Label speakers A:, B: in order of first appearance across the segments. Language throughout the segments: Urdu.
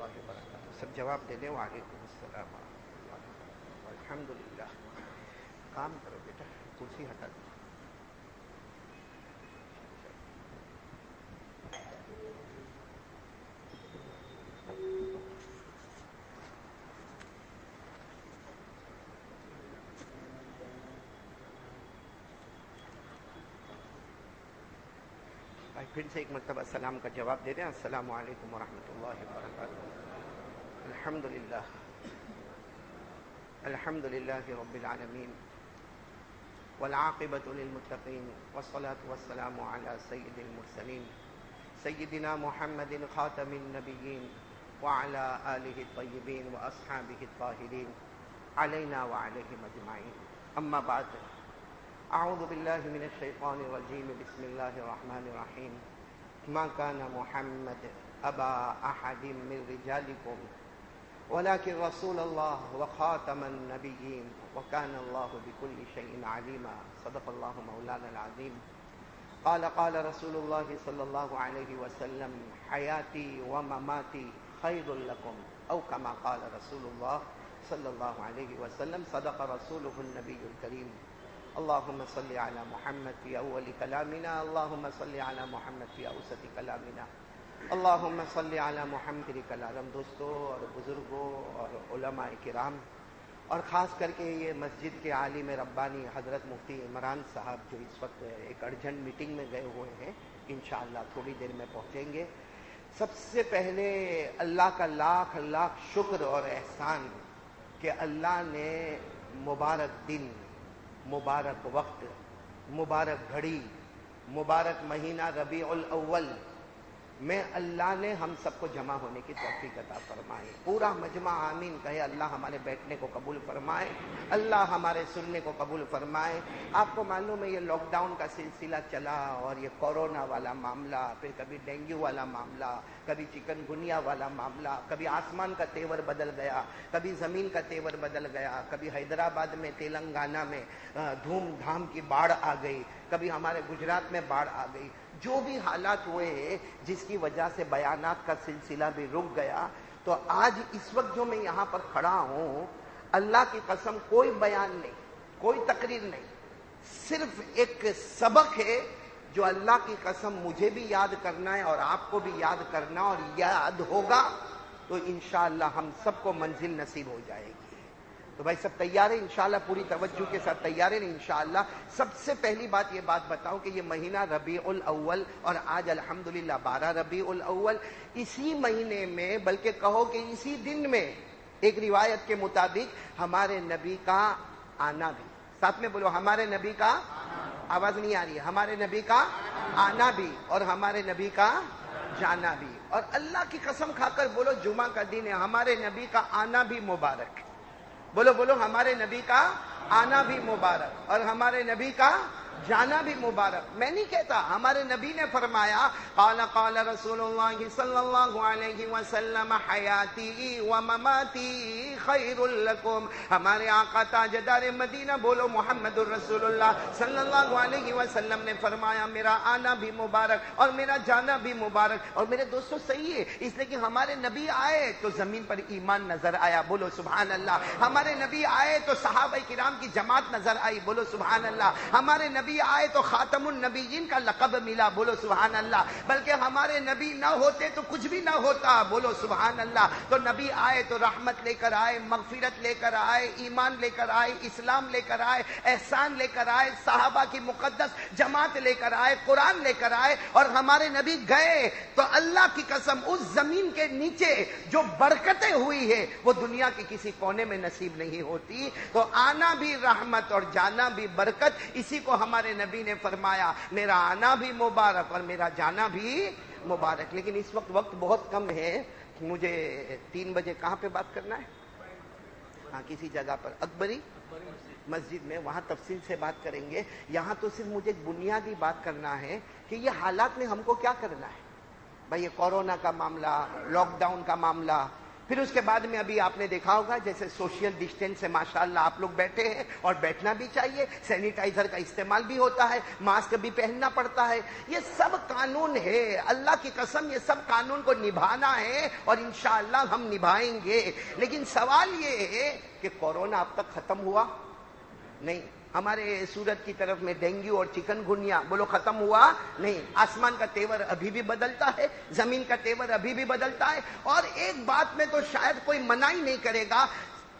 A: اللہ وبرکاتہ. سب جواب دے دیں. وعلیکم السلام ورحمۃ اللہ وبرکاتہ. الحمدللہ. کام کرو بیٹا, کرسی ہٹا دو. پھر سے ایک مرتبہ سلام کا جواب دے دیں. السلام علیکم ورحمۃ اللہ وبرکاتہ. الحمدللہ الحمدللہ رب العالمین والعاقبۃ للمتقین والصلاة والسلام علی سید المرسلین سیدنا محمد خاتم النبیین وعلی آلہ الطیبین واصحابہ الطاہرین علینا وعلیہم اجمعین. اما بعد. اعوذ باللہ من الشیطان الرجیم. بسم اللہ الرحمن الرحیم. ما كان محمد ابا احد من رجالکم ولكن رسول الله وخاتم النبيين وكان الله بكل شيء عليما. صدق الله مولانا العظيم. قال رسول الله صلى الله عليه وسلم حياتي ومماتي خير لكم او كما قال رسول الله صلى الله عليه وسلم. صدق رسوله النبي الكريم. اللهم صل على محمد في اول كلامنا. اللهم صل على محمد في اوسط كلامنا. اللهم صل على محمد کے کلام. دوستوں اور بزرگوں اور علماء کرام اور خاص کر کے یہ مسجد کے عالم ربانی حضرت مفتی عمران صاحب جو اس وقت ایک ارجنٹ میٹنگ میں گئے ہوئے ہیں, انشاءاللہ تھوڑی دیر میں پہنچیں گے. سب سے پہلے اللہ کا لاکھ لاکھ شکر اور احسان کہ اللہ نے مبارک دن, مبارک وقت, مبارک گھڑی, مبارک مہینہ ربیع الاول میں اللہ نے ہم سب کو جمع ہونے کی توفیق عطا فرمائے. پورا مجمع آمین کہے. اللہ ہمارے بیٹھنے کو قبول فرمائے, اللہ ہمارے سننے کو قبول فرمائے. آپ کو معلوم ہے یہ لاک ڈاؤن کا سلسلہ چلا اور یہ کورونا والا معاملہ, پھر کبھی ڈینگو والا معاملہ, کبھی چکن گنیا والا معاملہ, کبھی آسمان کا تیور بدل گیا, کبھی زمین کا تیور بدل گیا, کبھی حیدرآباد میں تلنگانہ میں دھوم دھام کی باڑھ آ گئی, کبھی ہمارے گجرات میں باڑھ آ گئی. جو بھی حالات ہوئے جس کی وجہ سے بیانات کا سلسلہ بھی رک گیا, تو آج اس وقت جو میں یہاں پر کھڑا ہوں, اللہ کی قسم کوئی بیان نہیں, کوئی تقریر نہیں, صرف ایک سبق ہے جو اللہ کی قسم مجھے بھی یاد کرنا ہے اور آپ کو بھی یاد کرنا, اور یاد ہوگا تو انشاءاللہ ہم سب کو منزل نصیب ہو جائے گی. تو بھائی سب تیار ہیں انشاءاللہ, پوری توجہ کے ساتھ تیار ہیں انشاءاللہ. سب سے پہلی بات یہ بات بتاؤں کہ یہ مہینہ ربیع الاول, اور آج الحمدللہ 12 ربیع الاول, اسی مہینے میں بلکہ کہو کہ اسی دن میں ایک روایت کے مطابق ہمارے نبی کا آنا بھی, ساتھ میں بولو ہمارے نبی کا, آواز نہیں آ رہی ہے, ہمارے نبی کا آنا بھی اور ہمارے نبی کا جانا بھی. اور اللہ کی قسم کھا کر بولو جمعہ کا دن ہے, ہمارے نبی کا آنا بھی مبارک. بولو بولو ہمارے نبی کا آنا بھی مبارک اور ہمارے نبی کا جانا بھی مبارک. میں نہیں کہتا, ہمارے نبی نے فرمایا قال رسول اللہ صلی اللہ علیہ وسلم حیاتی و مماتی خیر لکم. ہمارے آقا تاجدار مدینہ بولو محمد الرسول اللہ صلی اللہ علیہ وسلم نے فرمایا میرا آنا بھی مبارک اور میرا جانا بھی مبارک. اور میرے دوستوں صحیح ہے, اس لیے کہ ہمارے نبی آئے تو زمین پر ایمان نظر آیا, بولو سبحان اللہ. ہمارے نبی آئے تو صحابہ کرام کی جماعت نظر آئی, بولو سبحان اللہ. ہمارے نبی آئے تو خاتم النبیین کا لقب ملا, بولو سبحان اللہ. بلکہ ہمارے نبی نہ ہوتے تو کچھ بھی نہ ہوتا, بولو سبحان اللہ. تو نبی آئے تو رحمت لے کر آئے, مغفرت لے کر آئے, ایمان لے کر آئے, اسلام لے کر آئے, احسان لے کر آئے, صحابہ کی مقدس جماعت لے کر آئے, قرآن لے کر آئے. اور ہمارے نبی گئے تو اللہ کی قسم اس زمین کے نیچے جو برکتیں ہوئی ہے وہ دنیا کے کسی کونے میں نصیب نہیں ہوتی. تو آنا بھی رحمت اور جانا بھی برکت. اسی کو ہمارے نبی نے فرمایا میرا آنا بھی مبارک اور میرا جانا بھی مبارک. لیکن اس وقت بہت کم ہے, مجھے 3 بجے کہاں پہ بات کرنا ہے؟ ہاں کسی جگہ پر اکبری مسجد میں, وہاں تفصیل سے بات کریں گے. یہاں تو صرف مجھے بنیادی بات کرنا ہے کہ یہ حالات میں ہم کو کیا کرنا ہے. بھائی یہ کورونا کا معاملہ, لاک ڈاؤن کا معاملہ, پھر اس کے بعد میں ابھی آپ نے دیکھا ہوگا جیسے سوشل ڈسٹینس سے ماشاءاللہ آپ لوگ بیٹھے ہیں، اور بیٹھنا بھی چاہیے، سینیٹائزر کا استعمال بھی ہوتا ہے، ماسک بھی پہننا پڑتا ہے. یہ سب قانون ہے، اللہ کی قسم یہ سب قانون کو نبھانا ہے اور انشاءاللہ ہم نبھائیں گے. لیکن سوال یہ ہے کہ کورونا اب تک ختم ہوا نہیں. ہمارے سورت کی طرف میں ڈینگو اور چکن گنیا بولو ختم ہوا نہیں. آسمان کا تیور ابھی بھی بدلتا ہے، زمین کا تیور ابھی بھی بدلتا ہے. اور ایک بات میں تو شاید کوئی منع ہی نہیں کرے گا،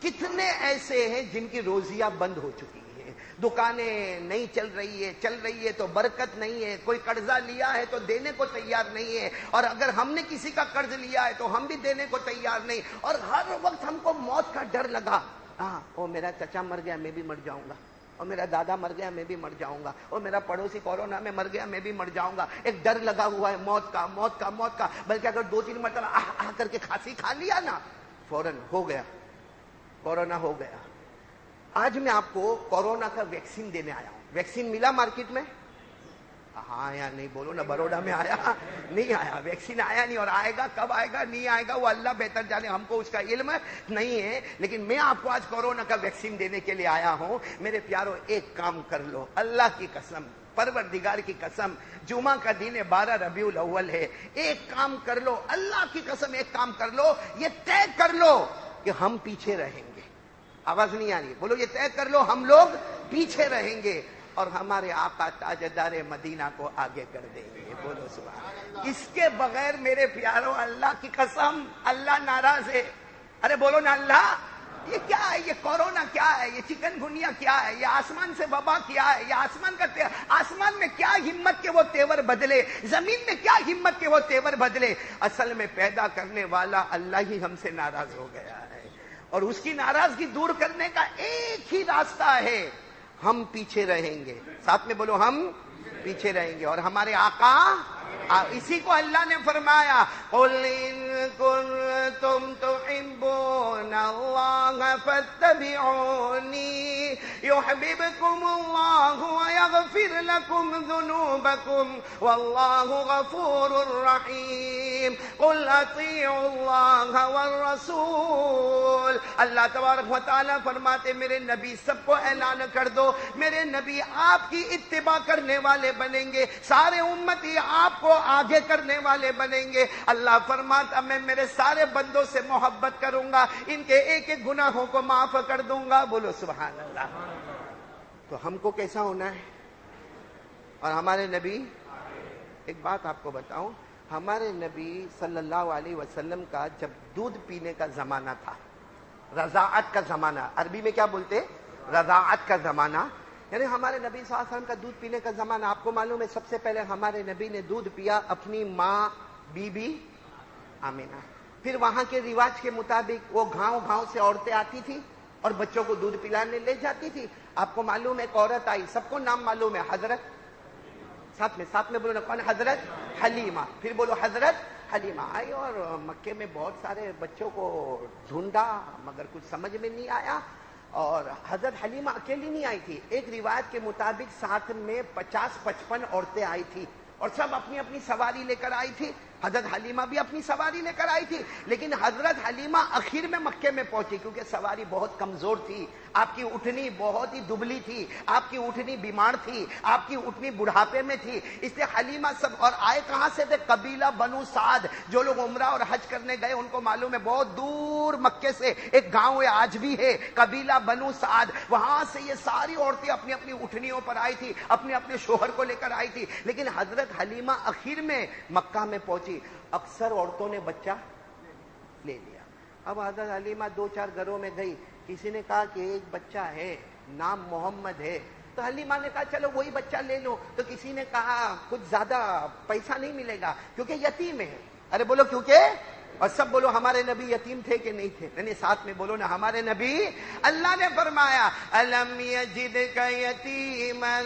A: کتنے ایسے ہیں جن کی روزیاں بند ہو چکی ہیں، دکانیں نہیں چل رہی ہے، چل رہی ہے تو برکت نہیں ہے، کوئی قرضہ لیا ہے تو دینے کو تیار نہیں ہے، اور اگر ہم نے کسی کا قرض لیا ہے تو ہم بھی دینے کو تیار نہیں. اور ہر وقت ہم کو موت کا ڈر لگا. ہاں وہ میرا چچا مر گیا میں بھی مر جاؤں گا، اور میرا دادا مر گیا میں بھی مر جاؤں گا، اور میرا پڑوسی کورونا میں مر گیا میں بھی مر جاؤں گا. ایک ڈر لگا ہوا ہے موت کا، موت کا، موت کا. بلکہ اگر 2-3 مرتبہ آ کر کے کھانسی کھا لیا نا، فوراً ہو گیا، کورونا ہو گیا. آج میں آپ کو کورونا کا ویکسین دینے آیا ہوں. ویکسین ملا مارکیٹ میں؟ ہاں یا نہیں بولو نا. بروڈا میں آیا نہیں آیا؟ ویکسین آیا نہیں، اور آئے گا کب آئے گا نہیں آئے گا وہ اللہ بہتر جانے، ہم کو اس کا علم نہیں ہے. لیکن میں آپ کو آج کورونا کا ویکسین دینے کے لیے آیا ہوں. میرے پیارو ایک کام کر لو، اللہ کی قسم، پروردگار کی قسم، جمعہ کا دن ہے، 12 ربیع الاول ہے. ایک کام کر لو، اللہ کی قسم ایک کام کر لو، یہ طے کر لو کہ ہم پیچھے رہیں گے. آواز نہیں آ رہی؟ بولو یہ طے کر لو ہم لوگ پیچھے رہیں گے اور ہمارے آقا تاجدار مدینہ کو آگے کر دیں گے. بولو سبحان اللہ. اس کے بغیر میرے پیارو اللہ کی قسم اللہ ناراض ہے. ارے بولو نا اللہ. یہ کیا ہے؟ یہ کورونا کیا ہے؟ یہ چکن گنیا کیا ہے؟ یہ آسمان سے وبا کیا ہے؟ یہ آسمان میں کیا ہمت کے وہ تیور بدلے، زمین میں کیا ہمت کے وہ تیور بدلے. اصل میں پیدا کرنے والا اللہ ہی ہم سے ناراض ہو گیا ہے، اور اس کی ناراضگی دور کرنے کا ایک ہی راستہ ہے، ہم پیچھے رہیں گے. ساتھ میں بولو ہم پیچھے رہیں گے. اور ہمارے آقا، اسی کو اللہ نے فرمایا قُلْ إِن كُنتُمْ تُحِبُّونَ اللَّهَ فَاتَّبِعُونِي يُحْبِبْكُمُ اللَّهُ وَيَغْفِرْ لَكُمْ ذُنُوبَكُمْ وَاللَّهُ غَفُورٌ رَحِيمٌ. قُلْ أَطِيعُوا اللَّهَ وَالرَّسُولَ. اللہ تبارک و تعالیٰ فرماتے میرے نبی سب کو اعلان کر دو، میرے نبی آپ کی اتباع کرنے والے بنیں گے، سارے امتی آپ کو آگے کرنے والے بنیں گے. اللہ فرماتا میں میرے سارے بندوں سے محبت کروں گا، ان کے ایک ایک گناہوں کو معاف کر دوں گا. بولو سبحان اللہ. تو ہم کو کیسا ہونا ہے؟ اور ہمارے نبی، ایک بات آپ کو بتاؤں، ہمارے نبی صلی اللہ علیہ وسلم کا جب دودھ پینے کا زمانہ تھا، رضاعت کا زمانہ، عربی میں کیا بولتے؟ رضاعت کا زمانہ، یعنی ہمارے نبی صلی اللہ علیہ وسلم کا دودھ پینے کا زمانہ. آپ کو معلوم ہے سب سے پہلے ہمارے نبی نے دودھ پیا اپنی ماں بی بی آمینہ. پھر وہاں کے رواج کے مطابق وہ گاؤں سے عورتیں آتی تھی اور بچوں کو دودھ پلانے لے جاتی تھی. آپ کو معلوم ہے ایک عورت آئی، سب کو نام معلوم ہے، حضرت، ساتھ میں بولو نا کون؟ حضرت حلیمہ. پھر بولو حضرت حلیمہ آئی اور مکے میں بہت سارے بچوں کو ڈھونڈا مگر کچھ سمجھ میں نہیں آیا. اور حضرت حلیمہ اکیلی نہیں آئی تھی، ایک روایت کے مطابق ساتھ میں 50-55 عورتیں آئی تھی اور سب اپنی اپنی سواری لے کر آئی تھی. حضرت حلیمہ بھی اپنی سواری لے کر آئی تھی، لیکن حضرت حلیمہ اخیر میں مکے میں پہنچی کیونکہ سواری بہت کمزور تھی. آپ کی اٹھنی بہت ہی دبلی تھی، آپ کی اٹھنی بیمار تھی، آپ کی اٹھنی بڑھاپے میں تھی. اس لیے حلیمہ سب، اور آئے کہاں سے تھے؟ قبیلہ بنو سعد. جو لوگ عمرہ اور حج کرنے گئے ان کو معلوم ہے بہت دور مکے سے ایک گاؤں ہے، آج بھی ہے، قبیلہ بنو سعد. وہاں سے یہ ساری عورتیں اپنی اپنی اٹھنیوں پر آئی تھی، اپنے اپنے شوہر کو لے کر آئی تھی. لیکن حضرت حلیمہ اخیر میں مکہ میں پہنچی. اکثر عورتوں نے بچہ لے لیا. اب حضرت حلیمہ 2-4 گھروں میں گئی، کسی نے کہا کہ ایک بچہ ہے نام محمد ہے، تو حلیمہ نے کہا چلو وہی بچہ لے لو. تو کسی نے کہا کچھ زیادہ پیسہ نہیں ملے گا کیونکہ یتیم ہے. ارے بولو کیونکہ، اور سب بولو ہمارے نبی یتیم تھے کہ نہیں تھے؟ نہیں، ساتھ میں بولو نا ہمارے نبی. اللہ نے فرمایا الم یجدک یتیما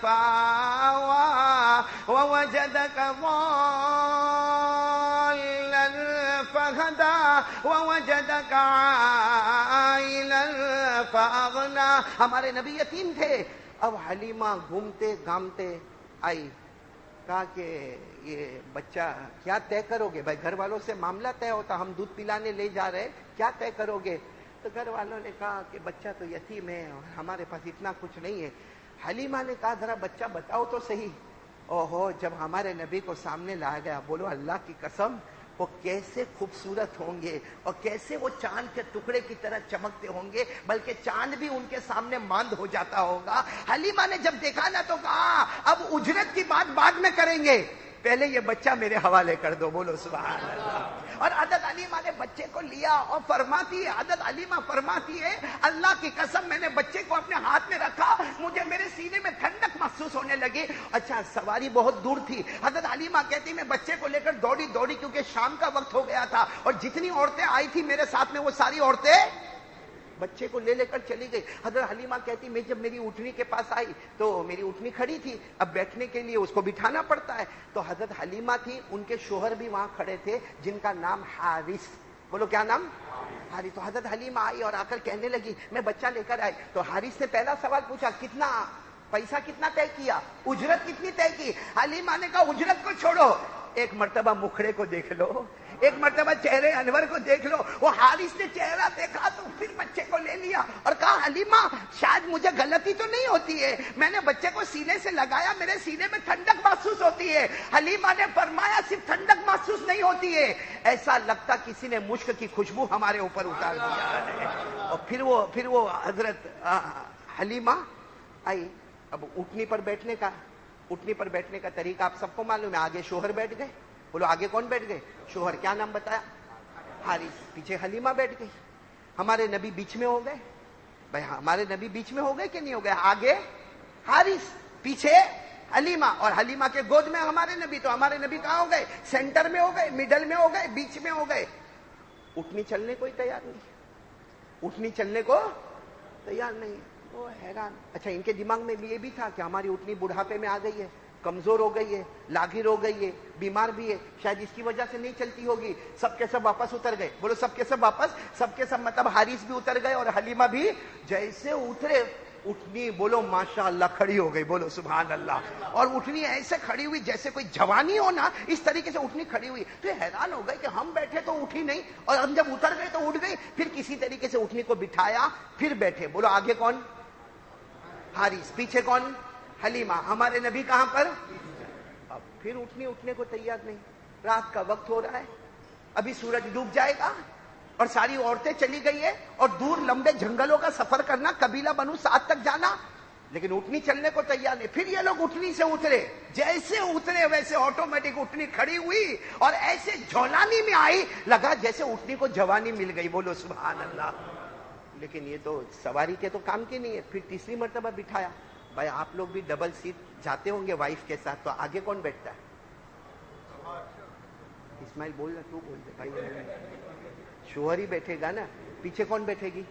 A: فآوی ووجدک ضالا فہدی ووجدک عائلا فاغنی. ہمارے نبی یتیم تھے. اب حلیمہ گھومتے گھامتے آئی کہا کہ یہ بچہ کیا طے کرو گے؟ بھائی گھر والوں سے معاملہ طے ہوتا، ہم دودھ پلانے لے جا رہے، کیا طے کرو گے؟ تو گھر والوں نے کہا کہ بچہ تو یتیم ہے اور ہمارے پاس اتنا کچھ نہیں ہے۔ حلیمہ نے کہا ذرا بچہ بتاؤ تو صحیح۔ اوہو، جب ہمارے نبی کو سامنے لایا گیا، بولو اللہ کی قسم وہ کیسے خوبصورت ہوں گے اور کیسے وہ چاند کے ٹکڑے کی طرح چمکتے ہوں گے، بلکہ چاند بھی ان کے سامنے ماند ہو جاتا ہوگا۔ حلیمہ نے جب دیکھا نا تو کہا اب اجرت کی بات بعد میں کریں گے، پہلے یہ بچہ میرے حوالے کر دو۔ بولو سبحان اللہ۔ اور حضرت حلیمہ نے بچے کو لیا اور فرماتی ہے، حضرت حلیمہ فرماتی ہے اللہ کی قسم میں نے بچے کو اپنے ہاتھ میں رکھا، مجھے میرے سینے میں ٹھنڈک محسوس ہونے لگی۔ اچھا سواری بہت دور تھی، حضرت حلیمہ کہتی میں بچے کو لے کر دوڑی کیونکہ شام کا وقت ہو گیا تھا، اور جتنی عورتیں آئی تھی میرے ساتھ میں وہ ساری عورتیں بچے کو لے کر چلی گئی۔ حضرت حلیمہ کہتی میں جب میری اونٹنی کے پاس آئی تو میری اونٹنی کھڑی تھی، اب بیٹھنے کے لیے اس کو بٹھانا پڑتا ہے، تو حضرت حلیمہ تھی، ان کے شوہر بھی وہاں کھڑے تھے جن کا نام حارث۔ بولو کیا نام؟ حارث۔ تو حضرت حلیمہ آئی اور آ کر کہنے لگی میں بچہ لے کر آئی، تو حارث نے پہلا سوال پوچھا کتنا پیسہ کتنا طے کیا، اجرت کتنی طے کی؟ حلیمہ نے کہا اجرت کو چھوڑو، ایک مرتبہ مکھڑے کو دیکھ لو، ایک مرتبہ چہرے انور کو دیکھ لو۔ وہ حارث نے چہرہ دیکھا تو پھر بچے کو لے لیا اور کہا حلیمہ شاید مجھے غلطی تو نہیں ہوتی ہے، میں نے بچے کو سینے سے لگایا، میرے سینے میں ٹھنڈک محسوس ہوتی ہے۔ حلیمہ نے فرمایا صرف ٹھنڈک محسوس نہیں ہوتی ہے، ایسا لگتا کسی نے مشک کی خوشبو ہمارے اوپر اتار دیا ہے۔ اور پھر وہ حضرت حلیمہ آئی۔ اب اٹھنی پر بیٹھنے کا طریقہ آپ سب کو معلوم ہے، آگے شوہر بیٹھ گئے، بولو آگے کون بیٹھ گئے؟ شوہر۔ کیا نام بتایا؟ حارث۔ پیچھے حلیمہ بیٹھ گئی، ہمارے نبی بیچ میں ہو گئے۔ بھائی ہمارے نبی بیچ میں ہو گئے کہ نہیں ہو گئے؟ آگے حارث، پیچھے حلیمہ، اور حلیمہ کے گود میں ہمارے نبی، تو ہمارے نبی کہاں ہو گئے؟ سینٹر میں ہو گئے، میڈل میں ہو گئے، بیچ میں ہو گئے۔ اٹھنی چلنے کو ہی تیار نہیں، اٹھنی چلنے کو تیار نہیں، وہ حیران۔ اچھا ان کے دماغ میں یہ بھی تھا کہ ہماری اٹھنی بڑھاپے میں آ گئی ہے، کمزور ہو گئی ہے، لاغر ہو گئی ہے، بیمار بھی ہے، شاید اس کی وجہ سے نہیں چلتی ہوگی۔ سب کے سب واپس اتر گئے، بولو سب کے سب واپس، سب کے سب مطلب حارث بھی اتر گئے اور حلیمہ بھی۔ جیسے اترے اٹھنی بولو ماشاءاللہ کھڑی ہو گئی، بولو سبحان اللہ۔ اور اٹھنی ایسے کھڑی ہوئی جیسے کوئی جوانی ہو نا، اس طریقے سے اٹھنی کھڑی ہوئی، تو یہ حیران ہو گئے کہ ہم بیٹھے تو اٹھی نہیں اور ہم جب اتر گئے تو اٹھ گئی۔ پھر کسی طریقے سے اٹھنی کو بٹھایا، پھر بیٹھے، بولو آگے کون؟ حارث، پیچھے کون؟ حلیمہ، ہمارے نبی کہاں پر؟ اب پھر اٹھنے کو تیار نہیں، رات کا وقت ہو رہا ہے، ابھی سورج ڈوب جائے گا اور ساری عورتیں چلی گئی ہے، اور دور لمبے جنگلوں کا سفر کرنا، قبیلہ بنو سعد تک جانا، لیکن اٹھنی چلنے کو تیار نہیں۔ پھر یہ لوگ اٹھنی سے اترے، جیسے اترے ویسے آٹومیٹک اٹھنی کھڑی ہوئی اور ایسے جھولانی میں آئی، لگا جیسے اٹھنی کو جوانی مل گئی، بولو سبحان اللہ۔ لیکن یہ تو سواری کے تو کام کی نہیں ہے۔ پھر تیسری مرتبہ بٹھایا۔ بھائی آپ لوگ بھی ڈبل سیٹ جاتے ہوں گے وائف کے ساتھ، تو آگے کون بیٹھتا ہے؟ اسماعیل بول رہا، تو بول دے بھائی، شوہر ہی بیٹھے گا نا، پیچھے کون بیٹھے گی؟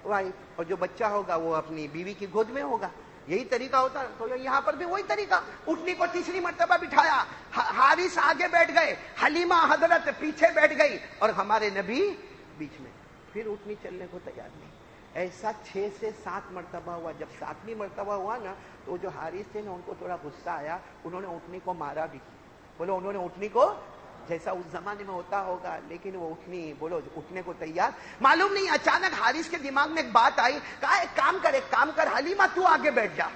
A: وائف، اور جو بچہ ہوگا وہ اپنی بیوی کی گود میں ہوگا، یہی طریقہ ہوتا ہے۔ تو یہاں پر بھی وہی طریقہ، اٹھنی کو تیسری مرتبہ بٹھایا، حارث آگے بیٹھ گئے، حلیمہ حضرت پیچھے بیٹھ گئی اور ہمارے نبی بیچ میں۔ پھر اٹھنی چلنے کو تیار نہیں۔ ایسا 6 سے 7 مرتبہ ہوا۔ جب 7ویں مرتبہ ہوا نا تو جو حارث تھے نا ان کو تھوڑا غصہ آیا، انہوں نے اٹھنی کو مارا بھی، بولو انہوں نے اٹھنی کو، جیسا اس زمانے میں ہوتا ہوگا، لیکن وہ اٹھنی بولو اٹھنے کو تیار معلوم نہیں۔ اچانک حارث کے دماغ میں ایک بات آئی، کہا ایک کام کر حلیمہ تو آگے بیٹھ جا،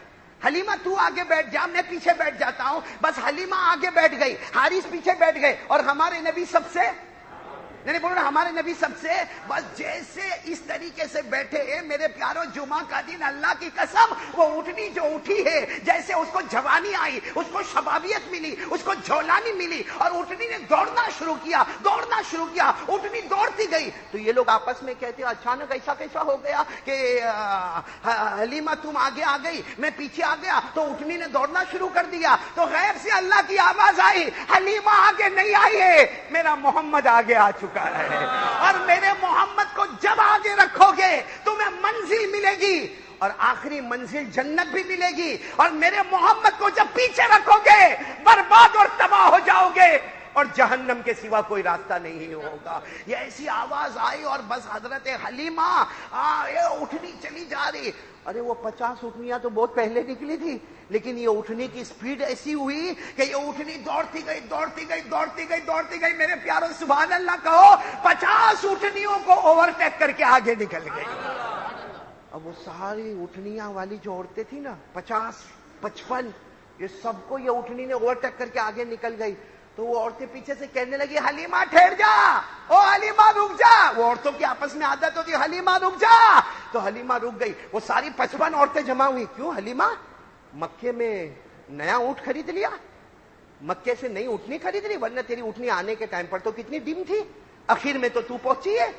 A: حلیمہ تو آگے بیٹھ جا، میں پیچھے بیٹھ جاتا ہوں۔ بس حلیمہ آگے بیٹھ گئی، حارث پیچھے بیٹھ گئے، اور ہمارے نبی سب سے نہیں بولو نا، ہمارے نبی سب سے، بس جیسے اس طریقے سے بیٹھے ہیں میرے پیاروں، جمعہ کا دن اللہ کی قسم وہ اٹھنی جو اٹھی ہے، جیسے اس کو جوانی آئی، اس کو شبابیت ملی، اس کو جھولانی ملی، اور اٹھنی نے دوڑنا شروع کیا، اٹھنی دوڑتی گئی۔ تو یہ لوگ آپس میں کہتے ہیں اچانک ایسا کیسا ہو گیا کہ حلیمہ تم آگے آ گئی، میں پیچھے آ گیا، تو اٹھنی نے دوڑنا شروع کر دیا۔ تو غیب سے اللہ کی آواز آئی، حلیمہ آگے نہیں آئی ہے، میرا محمد آگے آ چکا ہے، اور میرے محمد کو جب آگے رکھو گے تمہیں منزل ملے گی، اور آخری منزل جنت بھی ملے گی، اور میرے محمد کو جب پیچھے رکھو گے برباد اور تباہ ہو جاؤ گے۔ اور جہنم کے سوا کوئی راستہ نہیں ہوگا. یہ ایسی آواز آئی اور بس حضرت حلیمہ یہ اٹھنی چلی جا رہی. ارے وہ 50 اٹھنیاں تو بہت پہلے نکلی تھی، لیکن یہ اٹھنے کی سپیڈ ایسی ہوئی کہ یہ اٹھنی دوڑتی گئی دوڑتی گئی دوڑتی گئی دوڑتی گئی. میرے پیاروں سبحان اللہ کہو. 50 اٹھنیوں کو اوورٹیک کر کے آگے نکل گئی. اب وہ ساری اٹھنیاں والی جو عورتیں تھی نا 50 55 یہ سب کو یہ اٹھنی نے اوورٹیک کر کے آگے نکل گئی. تو وہ عورتیں پیچھے سے کہنے لگی حلیمہ ٹھہر جا، او حلیمہ رک جا. وہ عورتوں کی آپس میں عادت ہوتی حلیمہ رک جا. تو حلیمہ رک گئی. وہ ساری 55 عورتیں جمع ہوئی. کیوں حلیمہ؟ مکے میں نیا اونٹ خرید لیا؟ مکے سے نئی اٹھنی خرید لی؟ ورنہ تیری اٹھنی آنے کے ٹائم پر تو کتنی ڈم تھی، اخیر میں تو پہنچی ہے،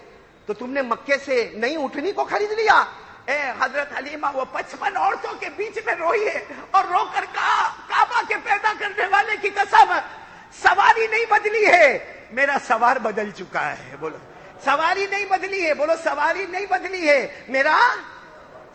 A: تو تم نے مکے سے نئی اٹھنی کو خرید لیا. اے حضرت حلیمہ وہ 55 عورتوں کے بیچ میں روئی ہے اور رو کر کعبہ کے پیدا کرنے والے کی قسم سواری نہیں بدلی ہے، میرا سوار بدل چکا ہے. بولو سواری نہیں بدلی ہے، بولو سواری نہیں بدلی ہے، میرا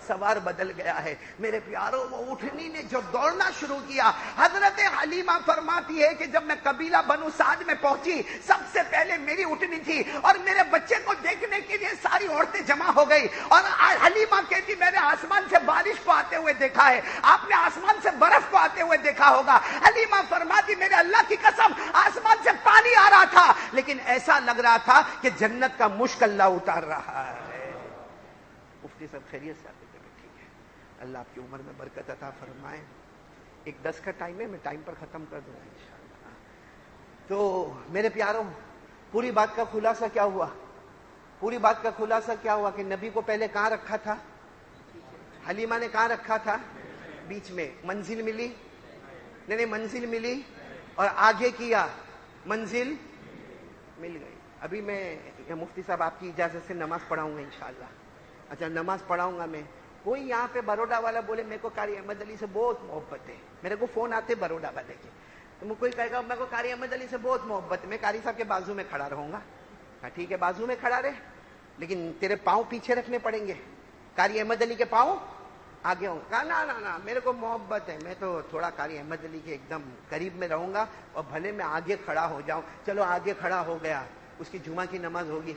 A: سوار بدل گیا ہے. میرے پیاروں وہ اٹھنی نے جو دوڑنا شروع کیا، حضرت حلیمہ فرماتی ہے کہ جب میں قبیلہ بنو سعد میں پہنچی سب سے پہلے میری اٹھنی تھی اور میرے بچے کو دیکھنے کے لیے ساری عورتیں جمع ہو گئی. اور حلیمہ کہتی میں نے آسمان سے بارش کو آتے ہوئے دیکھا ہے، آپ نے آسمان سے برف کو آتے ہوئے دیکھا ہوگا. حلیمہ فرماتی میرے اللہ کی قسم آسمان سے پانی آ رہا تھا، لیکن ایسا لگ رہا تھا کہ جنت کا مشک اللہ اتار رہا ہے. مفتی صاحب خیریت سے؟ اللہ آپ کی عمر میں برکت عطا فرمائے. 1:10 کا ٹائم ہے، میں ٹائم پر ختم کر دوں گا انشاءاللہ. تو میرے پیاروں پوری بات کا خلاصہ کیا ہوا؟ پوری بات کا خلاصہ کیا ہوا کہ نبی کو پہلے کہاں رکھا تھا؟ حلیمہ نے کہاں رکھا تھا؟ بیچ میں. منزل ملی؟ نہیں منزل ملی اور آگے کیا منزل مل گئی. ابھی میں مفتی صاحب آپ کی اجازت سے نماز پڑھاؤں گا انشاءاللہ. اچھا نماز پڑھاؤں گا میں. کوئی یہاں پہ بروڈا والا بولے میرے کو قاری احمد علی سے بہت محبت ہے، میرے کو فون آتے بروڈا والے کے، تو کوئی کہے گا میرے کو قاری احمد علی سے بہت محبت ہے، میں قاری صاحب کے بازو میں کھڑا رہوں گا. ہاں ٹھیک ہے بازو میں کھڑا رہے، لیکن تیرے پاؤں پیچھے رکھنے پڑیں گے. قاری احمد علی کے پاؤں آگے ہوں. کہا نا میرے کو محبت ہے، میں تو تھوڑا قاری احمد علی کے ایک دم قریب میں رہوں گا اور بھلے میں آگے کھڑا ہو جاؤں. چلو آگے کھڑا ہو گیا. اس کی جمعہ کی نماز ہوگی؟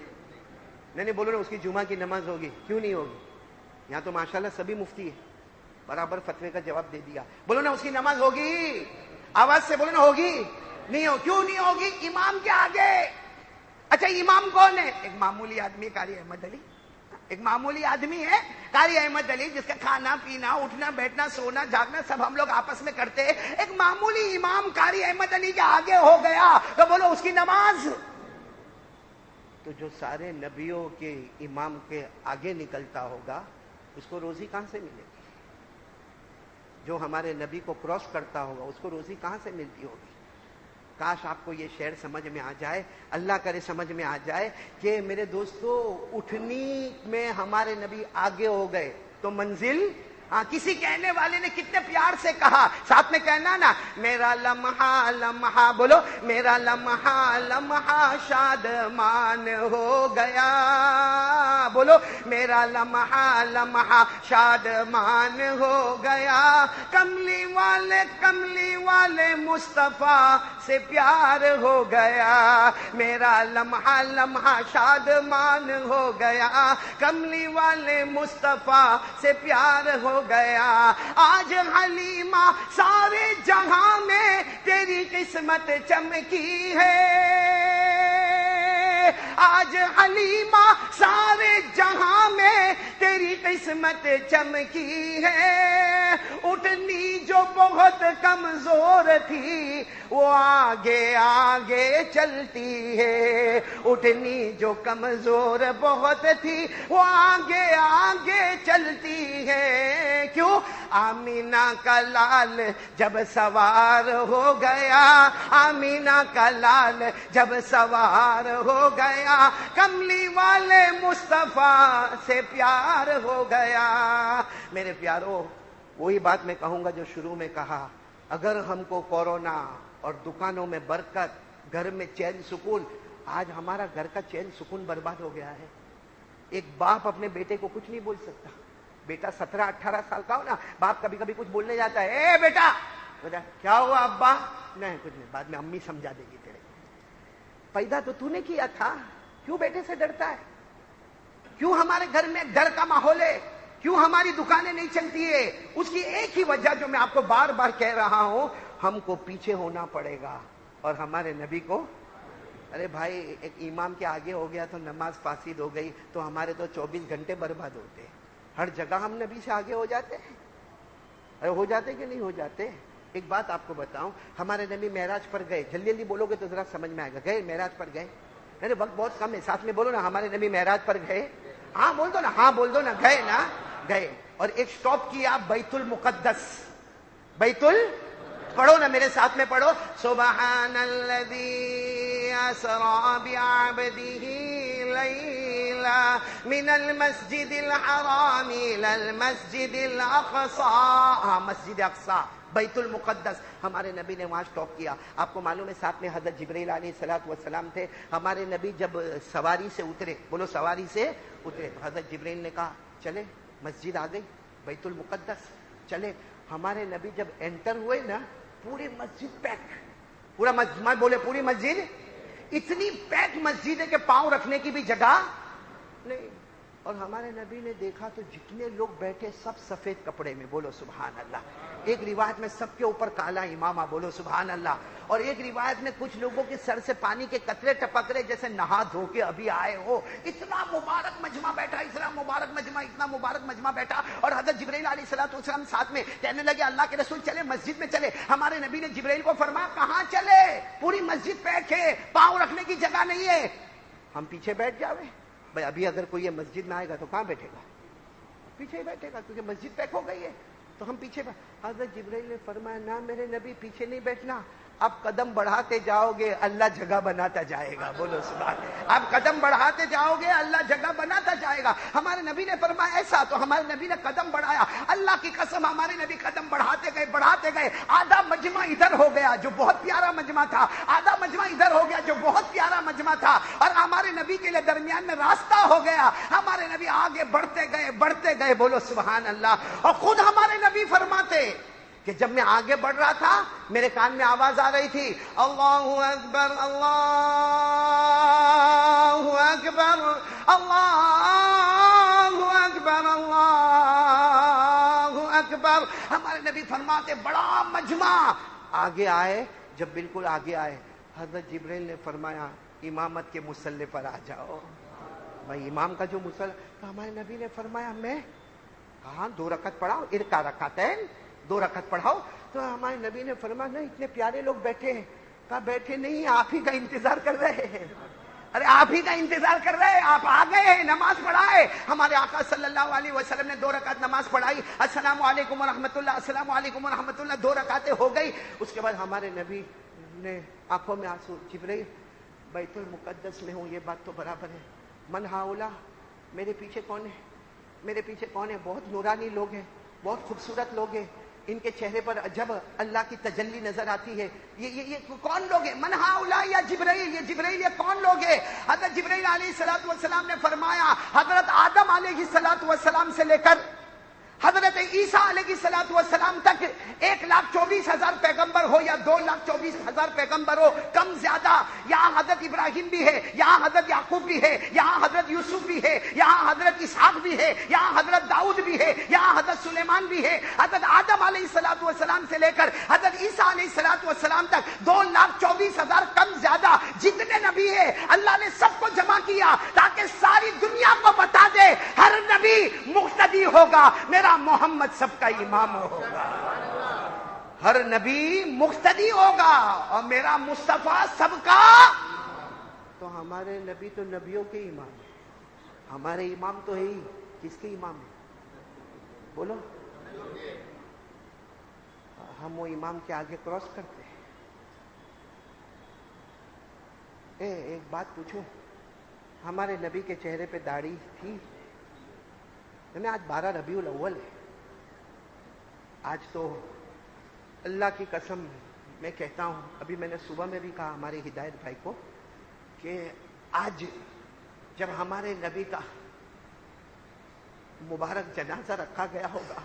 A: نہیں بولو نا اس کی جمعہ کی نماز ہوگی. کیوں نہیں ہوگی؟ یہاں تو ماشاءاللہ سبھی مفتی ہے، برابر فتوے کا جواب دے دیا. بولو نا اس کی نماز ہوگی؟ آواز سے بولو نا ہوگی. نہیں ہو. کیوں نہیں ہوگی؟ امام کے آگے. اچھا امام کون ہے؟ ایک معمولی آدمی قاری احمد علی. ایک معمولی آدمی ہے قاری احمد علی جس کا کھانا پینا اٹھنا بیٹھنا سونا جاگنا سب ہم لوگ آپس میں کرتے ہیں. ایک معمولی امام قاری احمد علی کے آگے ہو گیا تو بولو اس کی نماز. تو جو سارے نبیوں کے امام کے آگے نکلتا ہوگا اس کو روزی کہاں سے ملے گی؟ جو ہمارے نبی کو کراس کرتا ہوگا اس کو روزی کہاں سے ملتی ہوگی؟ کاش آپ کو یہ شعر سمجھ میں آ جائے، اللہ کرے سمجھ میں آ جائے کہ میرے دوستو اٹھنی میں ہمارے نبی آگے ہو گئے تو منزل. کسی کہنے والے نے کتنے پیار سے کہا، ساتھ میں کہنا نا میرا لمحہ لمحہ، بولو میرا لمحہ لمحہ شادمان ہو گیا. بولو میرا لمحہ لمحہ شادمان ہو گیا. کملی والے مصطفیٰ سے پیار ہو گیا. میرا لمحہ لمحہ شادمان ہو گیا. کملی والے مصطفیٰ سے پیار ہو گیا. آج حلیمہ سارے جہاں میں تیری قسمت چمکی ہے. آج حلیمہ سارے جہاں میں تیری قسمت چمکی ہے. اٹھنی جو بہت کمزور تھی وہ آگے آگے چلتی ہے. اٹھنی جو کمزور بہت تھی وہ آگے آگے چلتی ہے. کیوں؟ آمینہ کا لال جب سوار ہو گیا. آمینہ کا لال جب سوار ہو گیا. کملی والے مصطفیٰ سے پیار ہو گیا. میرے پیارو وہی بات میں کہوں گا جو شروع میں کہا، اگر ہم کو کورونا اور دکانوں میں برکت، گھر میں چین سکون، آج ہمارا گھر کا چین سکون برباد ہو گیا ہے. ایک باپ اپنے بیٹے کو کچھ نہیں بول سکتا. بیٹا 17-18 سال کا ہو نا، باپ کبھی کبھی کچھ بولنے جاتا ہے، اے بیٹا کیا ہوا ابا؟ نہیں کچھ نہیں، بعد میں امی سمجھا دے گی تیرے. پیدا تو تو نے کیا تھا، کیوں بیٹے سے ڈرتا ہے؟ کیوں ہمارے گھر میں ڈر کا ماحول ہے؟ کیوں ہماری دکانیں نہیں چلتی ہے؟ اس کی ایک ہی وجہ جو میں آپ کو بار بار کہہ رہا ہوں، ہم کو پیچھے ہونا پڑے گا اور ہمارے نبی کو. ارے بھائی، ایک امام کے آگے ہو گیا تو نماز فاسد ہو گئی تو ہمارے تو 24 گھنٹے برباد ہوتے ہیں. ہر جگہ ہم نبی سے آگے ہو جاتے ہیں. ارے ہو جاتے کہ نہیں ہو جاتے؟ ایک بات آپ کو بتاؤں، ہمارے نبی معراج پر گئے. جلدی جلدی بولو گے تو ذرا سمجھ میں آئے گا. گئے معراج پر گئے؟ ارے وقت بہت کم ہے، ساتھ میں بولو نا، ہمارے نبی معراج پر گئے. ہاں بول دو نا، ہاں بول دو نا، گئے نا. گئے اور ایک سٹاپ کیا بیت المقدس. پڑھو نا میرے ساتھ میں، پڑھو. سبحان الذی اسری بعبدہ لیلا من المسجد الحرام الی المسجد الاقصی. ہاں، مسجد اقصی، بیت المقدس. ہمارے نبی نے وہاں سٹاپ کیا. آپ کو معلوم ہے ساتھ میں حضرت جبرائیل علیہ السلام تھے. ہمارے نبی جب سواری سے اترے، بولو سواری سے اترے، تو حضرت جبرائیل نے کہا چلے، مسجد آ گئی بیت المقدس، چلے. ہمارے نبی جب انٹر ہوئے نا، پوری مسجد پیک. پورا مسجد بولے، پوری مسجد اتنی پیک مسجد ہے کہ پاؤں رکھنے کی بھی جگہ نہیں. اور ہمارے نبی نے دیکھا تو جتنے لوگ بیٹھے سب سفید کپڑے میں، بولو سبحان اللہ. ایک روایت میں سب کے اوپر کالا امامہ، بولو سبحان اللہ. اور ایک روایت میں کچھ لوگوں کے سر سے پانی کے قطرے ٹپک رہے جیسے نہا دھو کے ابھی آئے ہو. اتنا مبارک مجمع بیٹھا، اتنا مبارک مجمع بیٹھا. اور حضرت جبرائیل علیہ السلام ساتھ میں کہنے لگے اللہ کے رسول چلے مسجد میں چلے. ہمارے نبی نے جبرائیل کو فرمایا کہاں چلے؟ پوری مسجد پیک ہے، پاؤں رکھنے کی جگہ نہیں ہے. ہم پیچھے بیٹھ جاوے بھائی. ابھی اگر کوئی یہ مسجد میں آئے گا تو کہاں بیٹھے گا؟ پیچھے ہی بیٹھے گا، کیونکہ مسجد پیک ہو گئی ہے. تو ہم پیچھے. حضرت جبرائیل نے فرمایا نہ میرے نبی، پیچھے نہیں بیٹھنا. اب قدم بڑھاتے جاؤ گے اللہ جگہ بناتا جائے گا، بولو سبحان. اب قدم بڑھاتے جاؤ گے اللہ جگہ بناتا جائے گا. ہمارے نبی نے فرمایا ایسا، تو ہمارے نبی نے قدم بڑھایا. اللہ کی قسم ہمارے نبی قدم بڑھاتے گئے. آدھا مجمع ادھر ہو گیا جو بہت پیارا مجمع تھا، آدھا مجمع ادھر ہو گیا جو بہت پیارا مجمع تھا. اور ہمارے نبی کے لیے درمیان میں راستہ ہو گیا. ہمارے نبی آگے بڑھتے گئے، بولو سبحان اللہ. اور خود ہمارے نبی فرماتے کہ جب میں آگے بڑھ رہا تھا میرے کان میں آواز آ رہی تھی، اللہ اکبر اللہ اکبر اللہ اکبر اللہ اکبر. ہمارے نبی فرماتے بڑا مجمع. آگے آئے، جب بالکل آگے آئے حضرت جبرائیل نے فرمایا امامت کے مصلی پر آ جاؤ. بھائی امام کا جو مصلی، تو ہمارے نبی نے فرمایا میں کہاں 2 رکعت پڑھاؤ، ارکع رکعتین، 2 رکعت پڑھاؤ. تو ہمارے نبی نے فرمایا نہیں، اتنے پیارے لوگ بیٹھے ہیں. کہا بیٹھے نہیں، آپ ہی کا انتظار کر رہے ہیں. ارے آپ ہی کا انتظار کر رہے ہیں، آپ آ گئے ہیں، نماز پڑھائے. ہمارے آقا صلی اللہ علیہ وسلم نے 2 رکعت نماز پڑھائی. السلام علیکم ورحمۃ اللہ، السلام علیکم ورحمۃ اللہ، 2 رکعتیں ہو گئی. اس کے بعد ہمارے نبی نے آنکھوں میں آنسو، جبرائیل بیت المقدس میں ہوں یہ بات تو برابر ہے. من ہاؤلا، میرے پیچھے کون ہے؟ میرے پیچھے کون ہے؟ بہت نورانی لوگ ہیں، بہت خوبصورت لوگ ہیں. ان کے چہرے پر جب اللہ کی تجلی نظر آتی ہے، یہ کون لوگ ہیں؟ من ہاؤلا یا جبرائیل، یہ جبرائیل یہ کون لوگ ہیں؟ حضرت جبرائیل علیہ السلام نے فرمایا حضرت آدم علیہ السلام سے لے کر حضرت عیسیٰ علیہ السلام تک 1,24,000 پیغمبر ہو یا 2,24,000 پیغمبر ہو، کم زیادہ. یہاں حضرت ابراہیم بھی ہے، یہاں حضرت یعقوب بھی ہے، یہاں حضرت یوسف بھی ہے، یہاں حضرت اسحاق بھی ہے، یہاں حضرت داؤد بھی ہے، یہاں حضرت سلیمان بھی ہے. حضرت آدم علیہ السلام سے لے کر حضرت عیسیٰ علیہ السلام تک 2,24,000 کم زیادہ جتنے نبی ہیں اللہ نے سب کو جمع کیا تاکہ ساری دنیا کو بتا دے ہر نبی مقتدی ہوگا، میرا محمد سب کا امام ہوگا. ہر نبی مقتدی ہوگا اور میرا مصطفیٰ سب کا. تو ہمارے نبی تو نبیوں کے امام ہیں، ہمارے امام تو ہے ہی. کس کے امام ہیں؟ بولو. ہم وہ امام کے آگے کراس کرتے ہیں. ایک بات پوچھو، ہمارے نبی کے چہرے پہ داڑھی تھی؟ آج 12 ربیع الاول ہے. آج تو اللہ کی قسم میں کہتا ہوں، ابھی میں نے صبح میں بھی کہا ہمارے ہدایت بھائی کو کہ آج جب ہمارے نبی کا مبارک جنازہ رکھا گیا ہوگا،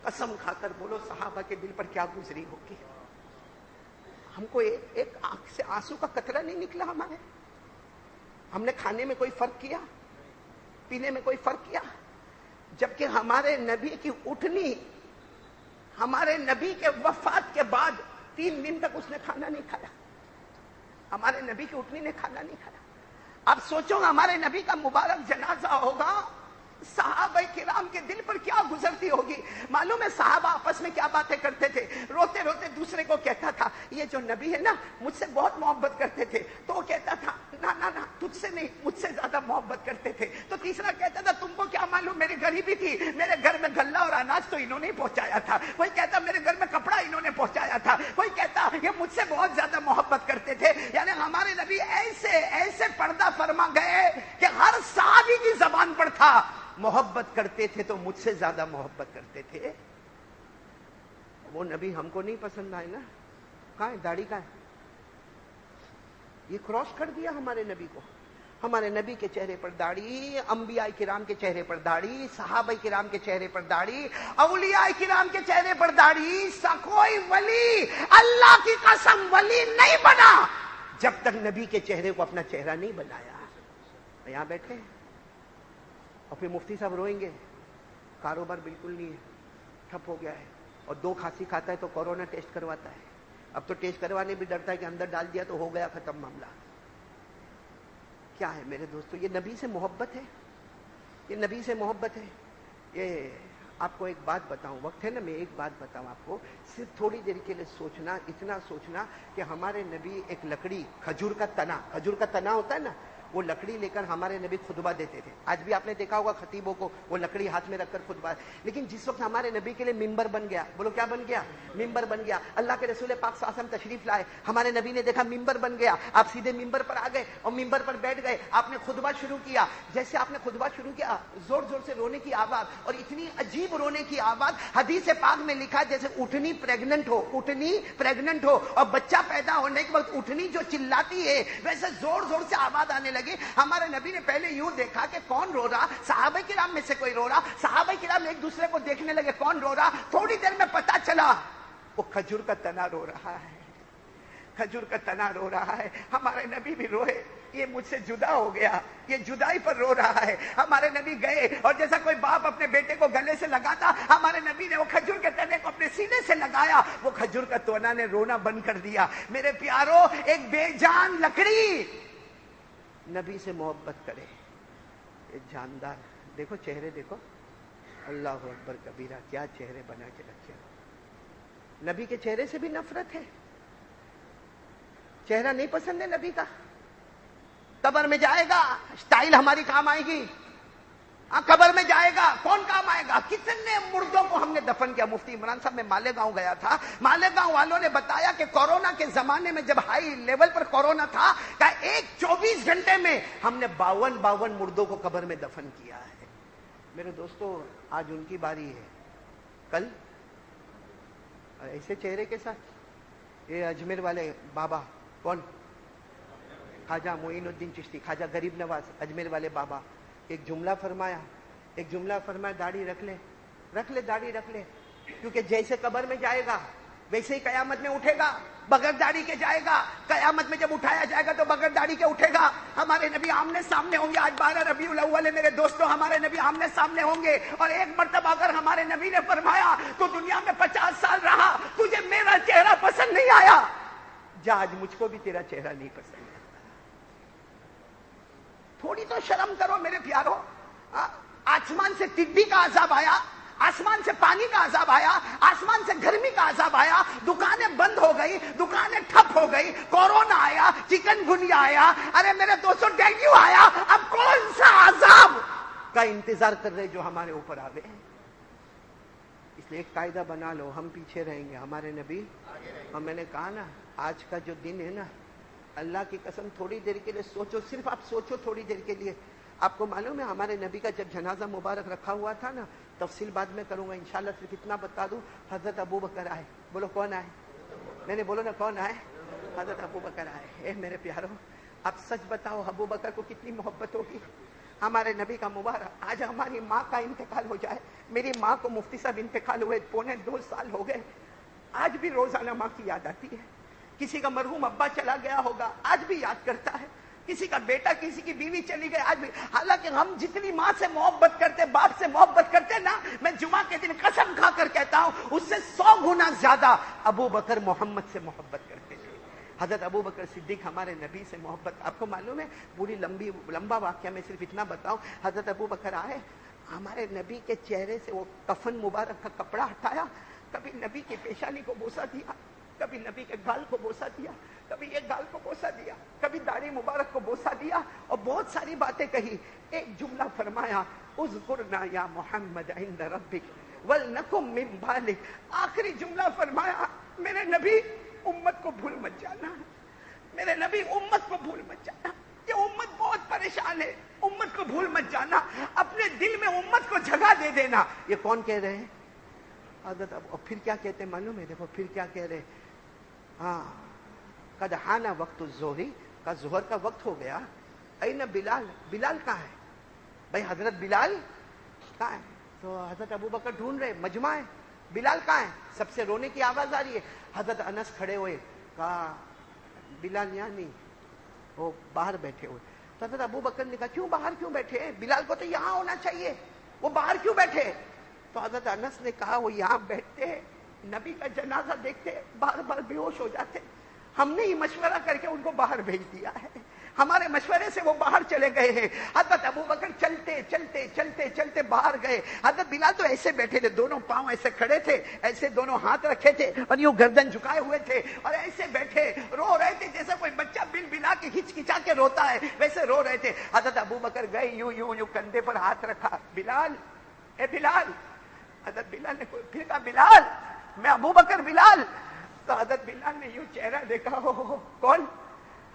A: قسم کھا کر بولو صحابہ کے دل پر کیا گزری ہوگی. ہم کو ایک آنکھ سے آنسو کا قطرہ نہیں نکلا ہمارے. ہم نے کھانے میں کوئی فرق کیا, پینے میں کوئی فرق کیا؟ جبکہ ہمارے نبی کی اٹھنی, ہمارے نبی کے وفات کے بعد 3 دن تک اس نے کھانا نہیں کھایا. ہمارے نبی کی اٹھنی نے کھانا نہیں کھایا. اب سوچو ہمارے نبی کا مبارک جنازہ ہوگا, صحابہ کرام کے دل پر کیا گزرتی ہوگی. معلوم ہے صحابہ آپس میں کیا باتیں کرتے تھے؟ روتے روتے دوسرے کو کہتا تھا یہ جو نبی ہے نا مجھ سے بہت محبت کرتے تھے. تو وہ کہتا تھا نا تجھ سے نہیں, مجھ سے زیادہ محبت کرتے تھے. تو تیسرا کہتا تھا تم کو کیا معلوم, میری غریبی تھی, میرے گھر میں غلہ اور اناج تو انہوں نے پہنچایا تھا. کوئی کہتا میرے گھر میں کپڑا انہوں نے پہنچایا تھا. کوئی کہتا یہ مجھ سے بہت زیادہ محبت کرتے تھے. یعنی ہمارے نبی ایسے پردہ فرما گئے کہ ہر صحابی کی زبان پر تھا محبت کرتے تھے تو مجھ سے زیادہ محبت کرتے تھے. وہ نبی ہم کو نہیں پسند آئے نا. کہاں ہے داڑھی؟ کہاں ہے؟ یہ کراس کر دیا ہمارے نبی کو. ہمارے نبی کے چہرے پر داڑھی, انبیاء کرام کے چہرے پر داڑھی, صحابہ کرام کے چہرے پر داڑھی, اولیاء کرام کے چہرے پر داڑھی. کوئی ولی اللہ کی قسم ولی نہیں بنا جب تک نبی کے چہرے کو اپنا چہرہ نہیں بنایا. یہاں بیٹھے اور پھر مفتی صاحب روئیں گے, کاروبار بالکل نہیں ہے, ٹھپ ہو گیا ہے. اور 2 کھانسی کھاتا ہے تو کورونا ٹیسٹ کرواتا ہے. اب تو ٹیسٹ کروانے بھی ڈرتا ہے کہ اندر ڈال دیا تو ہو گیا ختم معاملہ. کیا ہے میرے دوستو؟ یہ نبی سے محبت ہے, یہ نبی سے محبت ہے. یہ آپ کو ایک بات بتاؤں, وقت ہے نا میں ایک بات بتاؤں آپ کو, صرف تھوڑی دیر کے لیے سوچنا, اتنا سوچنا کہ ہمارے نبی ایک لکڑی, کھجور کا تنا ہوتا ہے نا, وہ لکڑی لے کر ہمارے نبی خطبہ دیتے تھے. آج بھی آپ نے دیکھا ہوگا خطیبوں کو وہ لکڑی ہاتھ میں رکھ کر خطبہ. لیکن جس وقت ہمارے نبی کے لیے ممبر بن گیا, بولو کیا بن گیا؟ ممبر بن گیا. اللہ کے رسول پاک صلی اللہ علیہ وسلم تشریف لائے, ہمارے نبی نے دیکھا ممبر بن گیا, آپ سیدھے ممبر پر آ گئے اور ممبر پر بیٹھ گئے. آپ نے خطبہ شروع کیا. جیسے آپ نے خطبہ شروع کیا, زور زور سے رونے کی آواز, اور اتنی عجیب رونے کی آواز. حدیث پاک میں لکھا جیسے اٹھنی پریگننٹ ہو اور بچہ پیدا ہونے کے وقت اٹھنی جو چلاتی ہے ویسے زور زور سے آواز آنے لگی. ہمارے نبی نے پہلے یوں دیکھا کہ کون رو رہا, صحابہ کرام میں سے کوئی رو رہا. صحابہ کرام ایک دوسرے کو دیکھنے لگے کون رو رہا. تھوڑی دیر میں پتا چلا وہ کھجور کا تنا رو رہا ہے, کھجور کا تنا رو رہا ہے. ہمارے نبی بھی روئے, یہ مجھ سے جدا ہو گیا, یہ جدائی پر رو رہا ہے. ہمارے نبی گئے اور جیسا کوئی باپ اپنے بیٹے کو گلے سے لگاتا, ہمارے نبی نے وہ کھجور کے تنے کو اپنے سینے سے لگایا. وہ کھجور کا تنا نے رونا بند کر دیا. میرے پیارو, ایک بے جان لکڑی نبی سے محبت کرے, ایک جاندار. دیکھو چہرے دیکھو, اللہ اکبر کبیرہ, کیا چہرے بنا کے رکھے. نبی کے چہرے سے بھی نفرت ہے, چہرہ نہیں پسند ہے نبی کا. قبر میں جائے گا سٹائل ہماری کام آئے گی, قبر میں جائے گا کون کام آئے گا. کتنے مردوں کو ہم نے دفن کیا. مفتی عمران صاحب میں مالیگاؤں گیا تھا, مالیگاؤں والوں نے بتایا کہ کورونا کے زمانے میں جب ہائی لیول پر کورونا تھا, کہ 24 گھنٹے میں ہم نے 52 مردوں کو قبر میں دفن کیا ہے. میرے دوستو آج ان کی باری ہے, کل ایسے چہرے کے ساتھ. یہ اجمیر والے بابا کون, خواجہ معین الدین چشتی, خواجہ غریب نواز, اجمیر والے بابا, ایک جملہ فرمایا داڑھی رکھ لے داڑھی رکھ لے, کیونکہ جیسے قبر میں جائے گا ویسے ہی قیامت میں اٹھے گا. بغیر داڑھی کے جائے گا, قیامت میں جب اٹھایا جائے گا تو بغیر داڑھی کے اٹھے گا. ہمارے نبی آمنے سامنے ہوں گے. آج 12 ربیع الاول ہے میرے دوستوں, ہمارے نبی آمنے سامنے ہوں گے. اور ایک مرتبہ اگر ہمارے نبی نے فرمایا تو دنیا میں 50 سال رہا, تجھے میرا چہرہ پسند نہیں آیا, جا آج مجھ کو بھی تیرا چہرہ نہیں پسند ہے. تھوڑی تو شرم کرو میرے پیارو. آسمان سے ٹڈی کا عذاب آیا, آسمان سے پانی کا عذاب آیا, آسمان سے گرمی کا عذاب آیا, دکانیں بند ہو گئی, دکانیں ٹھپ ہو گئی, کورونا آیا, چکن گنیا آیا, ارے میرے دوستوں ڈینگو آیا. اب کون سا عذاب کا انتظار کر رہے جو ہمارے اوپر آ گئے. اس لیے ایک قاعدہ بنا لو, ہم پیچھے رہیں گے, ہمارے نبی. اور میں نے کہا نا آج کا جو دن ہے نا, اللہ کی قسم تھوڑی دیر کے لیے سوچو, صرف آپ سوچو تھوڑی دیر کے لیے. آپ کو معلوم ہے ہمارے نبی کا جب جنازہ مبارک رکھا ہوا تھا نا, تفصیل بعد میں کروں گا انشاءاللہ, صرف اتنا بتا دوں, حضرت ابو بکر آئے. بولو کون آئے, میں نے بولو نا کون آئے, حضرت ابو بکر آئے. اے میرے پیارو, اب سچ بتاؤ ابو بکر کو کتنی محبت ہوگی ہمارے نبی کا مبارک. آج ہماری ماں کا انتقال ہو جائے, میری ماں کو مفتی صاحب انتقال ہوئے 2.25 سال ہو گئے, آج بھی روزانہ ماں کی یاد آتی ہے. کسی کا مرحوم ابا چلا گیا ہوگا آج بھی یاد کرتا ہے، کسی کا بیٹا، کسی کی بیوی چلی گئی آج بھی. حالانکہ ہم جتنی ماں سے محبت کرتے، باپ سے محبت کرتے نا، میں جمعہ کے دن قسم کھا کر کہتا ہوں اس سے 100 گنا زیادہ ابو بکر محمد سے محبت کرتے تھے. حضرت ابو بکر صدیق ہمارے نبی سے محبت. آپ کو معلوم ہے پوری لمبا واقعہ میں صرف اتنا بتاؤں. حضرت ابو بکر آئے، ہمارے نبی کے چہرے سے وہ کفن مبارک کا کپڑا ہٹایا، کبھی نبی کی پیشانی کو بوسہ دیا، کبھی نبی کے گال کو بوسہ دیا، کبھی یہ گال کو بوسہ دیا، کبھی داڑھی مبارک کو بوسہ دیا، اور بہت ساری باتیں کہی. ایک جملہ فرمایا، اذکرنا یا محمد عند ربک ولنکم من بالک. آخری جملہ فرمایا، میرے نبی امت کو بھول مت جانا، میرے نبی امت کو بھول مت جانا. یہ امت بہت پریشان ہے، امت کو بھول مت جانا، اپنے دل میں امت کو جگہ دے دینا. یہ کون کہہ رہے ہیں؟ حضرت. اور پھر کیا کہتے ہیں معلوم ہے؟ دیکھو پھر کیا کہہ رہے ہیں. ہاں، قد حان وقت الظہری، کا ظہر کا وقت ہو گیا. این بلال، بلال کہاں ہے بھائی؟ حضرت بلال کہاں ہے؟ تو حضرت ابو بکر ڈھونڈ رہے، مجمع ہے، بلال کہاں ہے؟ سب سے رونے کی آواز آ رہی ہے. حضرت انس کھڑے ہوئے، کہا بلال یہاں نہیں، وہ باہر بیٹھے ہوئے. تو حضرت ابو بکر نے کہا کیوں باہر کیوں بیٹھے؟ بلال کو تو یہاں ہونا چاہیے، وہ باہر کیوں بیٹھے؟ تو حضرت انس نے کہا وہ یہاں بیٹھتے، نبی کا جنازہ دیکھتے بار بار بے ہوش ہو جاتے، ہم نے ہی مشورہ کر کے ان کو باہر بھیج دیا ہے، ہمارے مشورے سے وہ باہر چلے گئے ہیں. حضرت ابو بکر چلتے چلتے چلتے چلتے باہر گئے. حضرت بلال تو ایسے بیٹھے تھے، دونوں پاؤں ایسے کھڑے تھے، ایسے دونوں ہاتھ رکھے تھے اور یوں گردن جھکائے ہوئے تھے اور ایسے بیٹھے رو رہے تھے جیسے کوئی بچہ بل بلا کے ہچکچا کے روتا ہے، ویسے رو رہے تھے. حضرت ابو بکر گئے، یوں یوں یوں کندھے پر ہاتھ رکھا، بلال، اے بلال. حضرت بلال نے پھر کہا بلال، میں ابو بکر بلال. تو حضرت بلال نے یوں چہرہ دیکھا، کون؟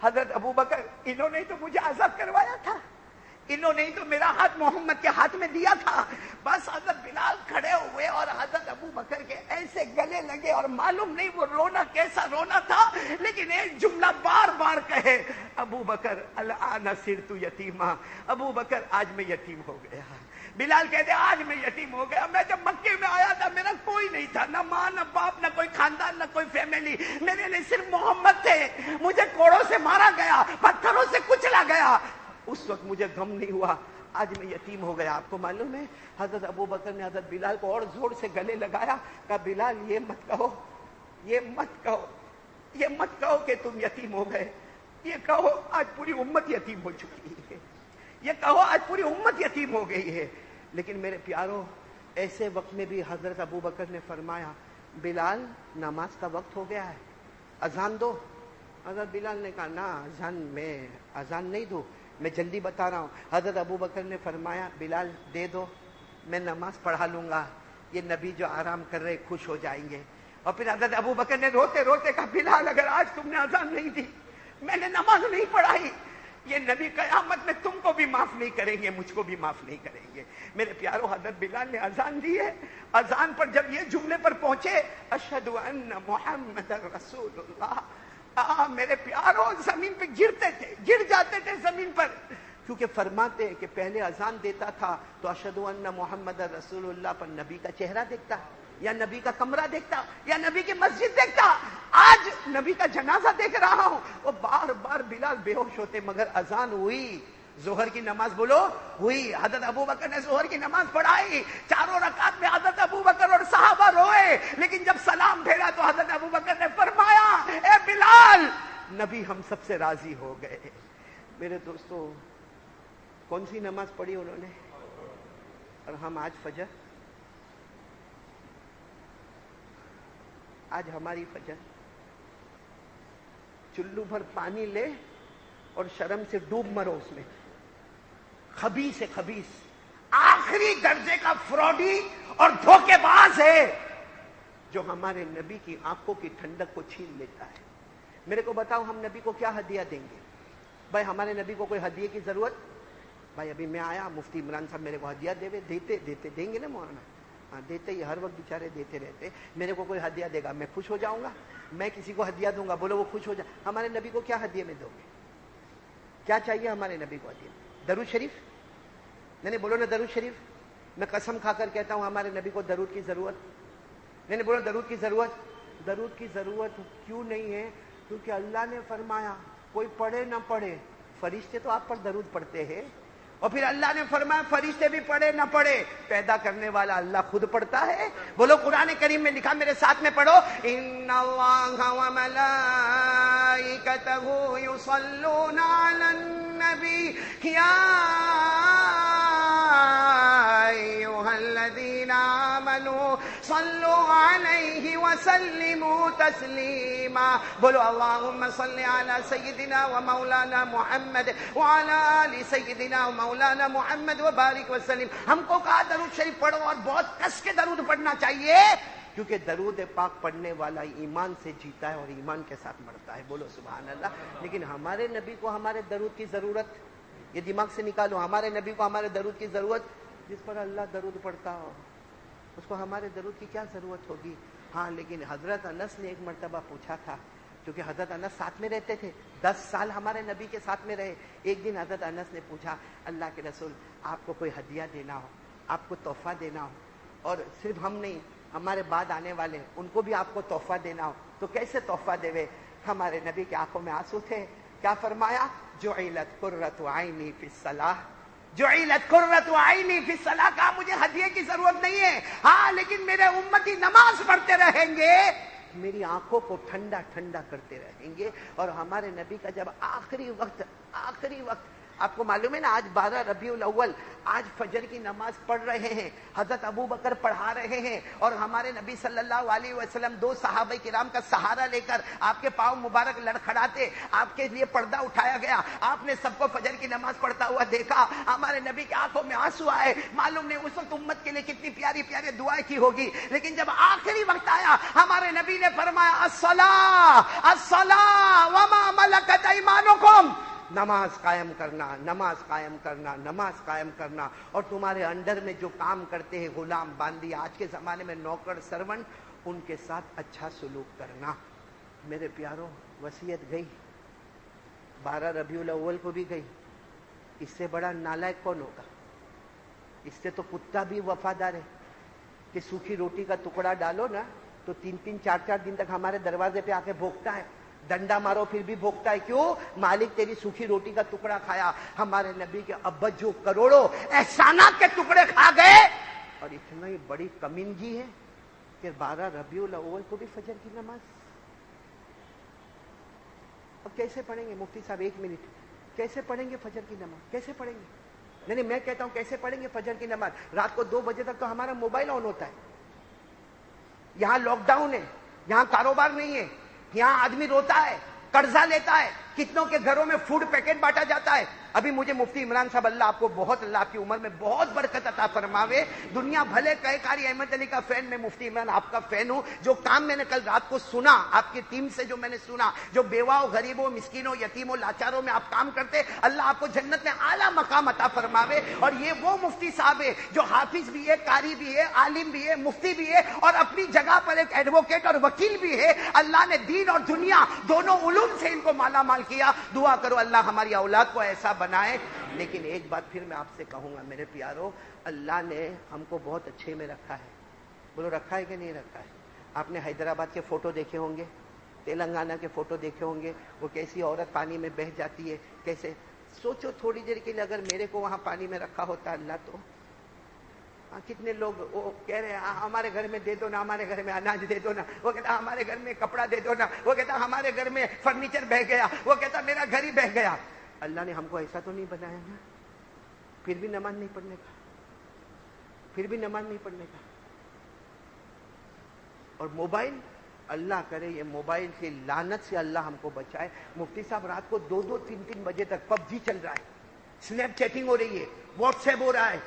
A: حضرت ابو بکر. انہوں نے تو مجھے آزاد کروایا تھا، انہوں نے تو میرا ہاتھ محمد کے ہاتھ میں دیا تھا. بس حضرت بلال کھڑے ہوئے اور حضرت ابو بکر کے ایسے گلے لگے، اور معلوم نہیں وہ رونا کیسا رونا تھا، لیکن ایک جملہ بار بار کہے، ابو بکر الآن صرت یتیما، ابو بکر آج میں یتیم ہو گیا. بلال کہتے آج میں یتیم ہو گیا. میں جب مکے میں آیا تھا میرا کوئی نہیں تھا، نہ ماں نہ باپ نہ کوئی خاندان نہ کوئی فیملی، میرے لیے صرف محمد تھے. مجھے کوڑوں سے مارا گیا، پتھروں سے کچلا گیا، اس وقت مجھے غم نہیں ہوا. آج میں یتیم ہو گیا. آپ کو معلوم ہے حضرت ابو بکر نے حضرت بلال کو اور زور سے گلے لگایا، کہا بلال یہ مت کہو، یہ مت کہو، یہ مت کہو کہ تم یتیم ہو گئے، یہ کہو آج پوری امت یتیم ہو چکی ہے، یہ کہو آج پوری امت یتیم ہو گئی ہے. لیکن میرے پیاروں، ایسے وقت میں بھی حضرت ابو بکر نے فرمایا بلال نماز کا وقت ہو گیا ہے، اذان دو. حضرت بلال نے کہا نہ میں اذان نہیں دوں، میں جلدی بتا رہا ہوں. حضرت ابو بکر نے فرمایا بلال دے دو، میں نماز پڑھا لوں گا، یہ نبی جو آرام کر رہے خوش ہو جائیں گے. اور پھر حضرت ابو بکر نے روتے روتے کہا بلال اگر آج تم نے اذان نہیں دی، میں نے نماز نہیں پڑھائی، یہ نبی قیامت میں تم کو بھی معاف نہیں کریں گے، مجھ کو بھی معاف نہیں کریں گے. میرے پیاروں، حضرت بلال نے اذان دی ہے. اذان پر جب یہ جملے پر پہنچے اشہد ان محمد رسول اللہ، میرے پیاروں زمین پہ گرتے تھے، گر جاتے تھے زمین پر، کیونکہ فرماتے کہ پہلے اذان دیتا تھا تو اشہد ان محمد رسول اللہ پر نبی کا چہرہ دیکھتا، یا نبی کا کمرہ دیکھتا، یا نبی کی مسجد دیکھتا. آج نبی کا جنازہ دیکھ رہا ہوں. وہ بار بار بلال بے ہوش ہوتے، مگر اذان ہوئی، ظہر کی نماز بولو ہوئی. حضرت ابو بکر نے ظہر کی نماز پڑھائی، چاروں رکعت میں حضرت ابو بکر اور صحابہ روئے. لیکن جب سلام پھیرا تو حضرت ابو بکر نے فرمایا اے بلال، نبی ہم سب سے راضی ہو گئے. میرے دوستو، کون سی نماز پڑھی انہوں نے؟ اور ہم آج فجر، آج ہماری فجر، چلو بھر پانی لے اور شرم سے ڈوب مرو اس میں. خبیث ہے، خبیث، آخری درجے کا فراڈی اور دھوکے باز ہے جو ہمارے نبی کی آنکھوں کی ٹھنڈک کو چھین لیتا ہے. میرے کو بتاؤ ہم نبی کو کیا ہدیہ دیں گے؟ بھائی ہمارے نبی کو کوئی ہدیے کی ضرورت؟ بھائی ابھی میں آیا، مفتی عمران صاحب میرے کو ہدیہ دیتے دیں گے نا مولانا؟ ہاں دیتے ہی، ہر وقت بیچارے دیتے رہتے. میرے کو کوئی ہدیہ دے گا میں خوش ہو جاؤں گا، میں کسی کو ہدیہ دوں گا بولو وہ خوش ہو جائے. ہمارے نبی کو کیا ہدیے میں دو گے؟ کیا چاہیے ہمارے نبی کو ہدیہ؟ درود شریف؟ نہیں بولو نا درود شریف. میں قسم کھا کر کہتا ہوں ہمارے نبی کو درود کی ضرورت نہیں. بولو درود کی ضرورت. درود کی ضرورت کیوں نہیں ہے؟ کیونکہ اللہ نے فرمایا کوئی پڑھے نہ پڑھے، فرشتے تو آپ پر درود پڑھتے ہیں، اور پھر اللہ نے فرمایا فرشتے بھی پڑھے نہ پڑھے، پیدا کرنے والا اللہ خود پڑھتا ہے۔ بولو قرآن کریم میں لکھا، میرے ساتھ میں پڑھو، ان اللہ وملائکتہ یصلون علی النبی یا ایھا الذین آمنوا صلوا علیہ وسلموا تسلیما۔ بولو اللہم صل علی سیدنا و مولانا محمد وعلی آل سیدنا و مولانا محمد وبارک وسلم۔ ہم کو کہا درود شریف پڑھو، اور بہت کس کے درود پڑھنا چاہیے، کیونکہ درود پاک پڑھنے والا ایمان سے جیتا ہے اور ایمان کے ساتھ مرتا ہے۔ بولو سبحان اللہ۔ لیکن ہمارے نبی کو ہمارے درود کی ضرورت، یہ دماغ سے نکالو، ہمارے نبی کو ہمارے درود کی ضرورت، جس پر اللہ درود پڑھتا ہو اس کو ہمارے درود کی کیا ضرورت ہوگی؟ ہاں لیکن حضرت انس نے ایک مرتبہ پوچھا تھا، کیونکہ حضرت انس ساتھ میں رہتے تھے، 10 سال ہمارے نبی کے ساتھ میں رہے۔ ایک دن حضرت انس نے پوچھا، اللہ کے رسول آپ کو کوئی ہدیہ دینا ہو، آپ کو تحفہ دینا ہو، اور صرف ہم نہیں ہمارے بعد آنے والے ان کو بھی آپ کو تحفہ دینا ہو تو کیسے تحفہ دے؟ ہمارے نبی کی آنکھوں میں آنسو تھے، کیا فرمایا؟ جعلت قرۃ عینی فی الصلاۃ، جعلت قرۃ عینی فی الصلاۃ، کہا مجھے ہدیے کی ضرورت نہیں ہے، ہاں لیکن میرے امتی نماز پڑھتے رہیں گے میری آنکھوں کو ٹھنڈا ٹھنڈا کرتے رہیں گے۔ اور ہمارے نبی کا جب آخری وقت آپ کو معلوم ہے نا، آج 12 ربیع الاول، آج فجر کی نماز پڑھ رہے ہیں، حضرت ابو بکر پڑھا رہے ہیں، اور ہمارے نبی صلی اللہ علیہ وسلم 2 صحابہ کرام کا سہارا لے کر آپ کے پاؤں مبارک لڑکھڑاتے آپ کے لیے پردہ اٹھایا گیا، آپ نے سب کو فجر کی نماز پڑھتا ہوا دیکھا، ہمارے نبی کی آنکھوں میں آنسو آئے۔ معلوم نہیں اس وقت امت کے لیے کتنی پیاری پیاری دعائیں کی ہوگی، لیکن جب آخری وقت آیا ہمارے نبی نے فرمایا الصلاۃ الصلاۃ وما ملکت ایمانکم، نماز قائم کرنا، نماز قائم کرنا، نماز قائم کرنا، اور تمہارے انڈر میں جو کام کرتے ہیں غلام باندی، آج کے زمانے میں نوکر سرونٹ، ان کے ساتھ اچھا سلوک کرنا۔ میرے پیاروں، وصیت گئی، 12 ربیع الاول کو بھی گئی، اس سے بڑا نالائق کون ہوگا؟ اس سے تو کتا بھی وفادار ہے، کہ سوکھی روٹی کا ٹکڑا ڈالو نا تو 3 4 دن تک ہمارے دروازے پہ آ کے بھوکتا ہے، ڈنڈا مارو پھر بھی بھوکتا ہے، کیوں؟ مالک تیری سوکھی روٹی کا ٹکڑا کھایا۔ ہمارے نبی کے ابا جو کروڑوں احسانات کے ٹکڑے کھا گئے، اور اتنا ہی بڑی کمینگی ہے کہ 12 ربیع الاول کو بھی فجر کی نماز۔ اب کیسے پڑھیں گے مفتی صاحب؟ 1 منٹ، کیسے پڑھیں گے فجر کی نماز؟ کیسے پڑھیں گے؟ نہیں میں کہتا ہوں کیسے پڑھیں گے فجر کی نماز؟ رات کو 2 بجے تک تو ہمارا موبائل آن ہوتا ہے، یہاں لاک ڈاؤن ہے، یہاں کاروبار نہیں ہے، یہاں آدمی روتا ہے، قرضہ لیتا ہے، کتنوں کے گھروں میں فوڈ پیکٹ بانٹا جاتا ہے۔ ابھی مجھے مفتی عمران صاحب، اللہ آپ کو بہت، اللہ آپ کی عمر میں بہت برکت عطا فرماوے، دنیا بھلے کہے قاری احمد علی کا فین، میں مفتی عمران آپ کا فین ہوں۔ جو کام میں نے کل رات کو سنا آپ کی ٹیم سے، جو میں نے سنا، جو بیواؤں، غریبوں، مسکینوں، یتیموں، لاچاروں میں آپ کام کرتے، اللہ آپ کو جنت میں اعلیٰ مقام عطا فرماوے۔ اور یہ وہ مفتی صاحب ہے جو حافظ بھی ہے، قاری بھی ہے، عالم بھی ہے، مفتی بھی ہے، اور اپنی جگہ پر ایک ایڈوکیٹ اور وکیل بھی ہے۔ اللہ نے دین اور دنیا دونوں علوم سے ان کو مالا مال کیا۔ دعا کرو اللہ ہماری اولاد کو ایسا بنائے۔ لیکن ایک بات پھر میں آپ سے کہوں گا میرے پیارو، اللہ نے ہم کو بہت اچھے میں رکھا ہے۔ بولو رکھا ہے کہ نہیں رکھا ہے؟ آپ نے حیدرآباد کے فوٹو دیکھے ہوں گے، تلنگانہ کے فوٹو دیکھے ہوں گے، وہ کیسی عورت پانی میں بہہ جاتی ہے، کیسے۔ سوچو تھوڑی دیر کے لیے اگر میرے کو وہاں پانی میں رکھا ہوتا اللہ تو کتنے لوگ وہ کہہ رہے ہیں ہمارے گھر میں دے دو نا، ہمارے گھر میں اناج دے دو نا، وہ کہتا ہمارے گھر میں کپڑا دے دو نا، وہ کہتا ہمارے گھر میں فرنیچر بہ گیا، وہ کہتا میرا گھر ہی بہ گیا۔ اللہ نے ہم کو ایسا تو نہیں بنایا نا، پھر بھی نماز نہیں پڑھنے کا، پھر بھی نماز نہیں پڑھنے کا۔ اور موبائل، اللہ کرے یہ موبائل کی لعنت سے اللہ ہم کو بچائے۔ مفتی صاحب رات کو 2 3 بجے تک پب جی چل رہا ہے، سنیپ چیٹنگ ہو رہی ہے، واٹس ایپ ہو رہا ہے،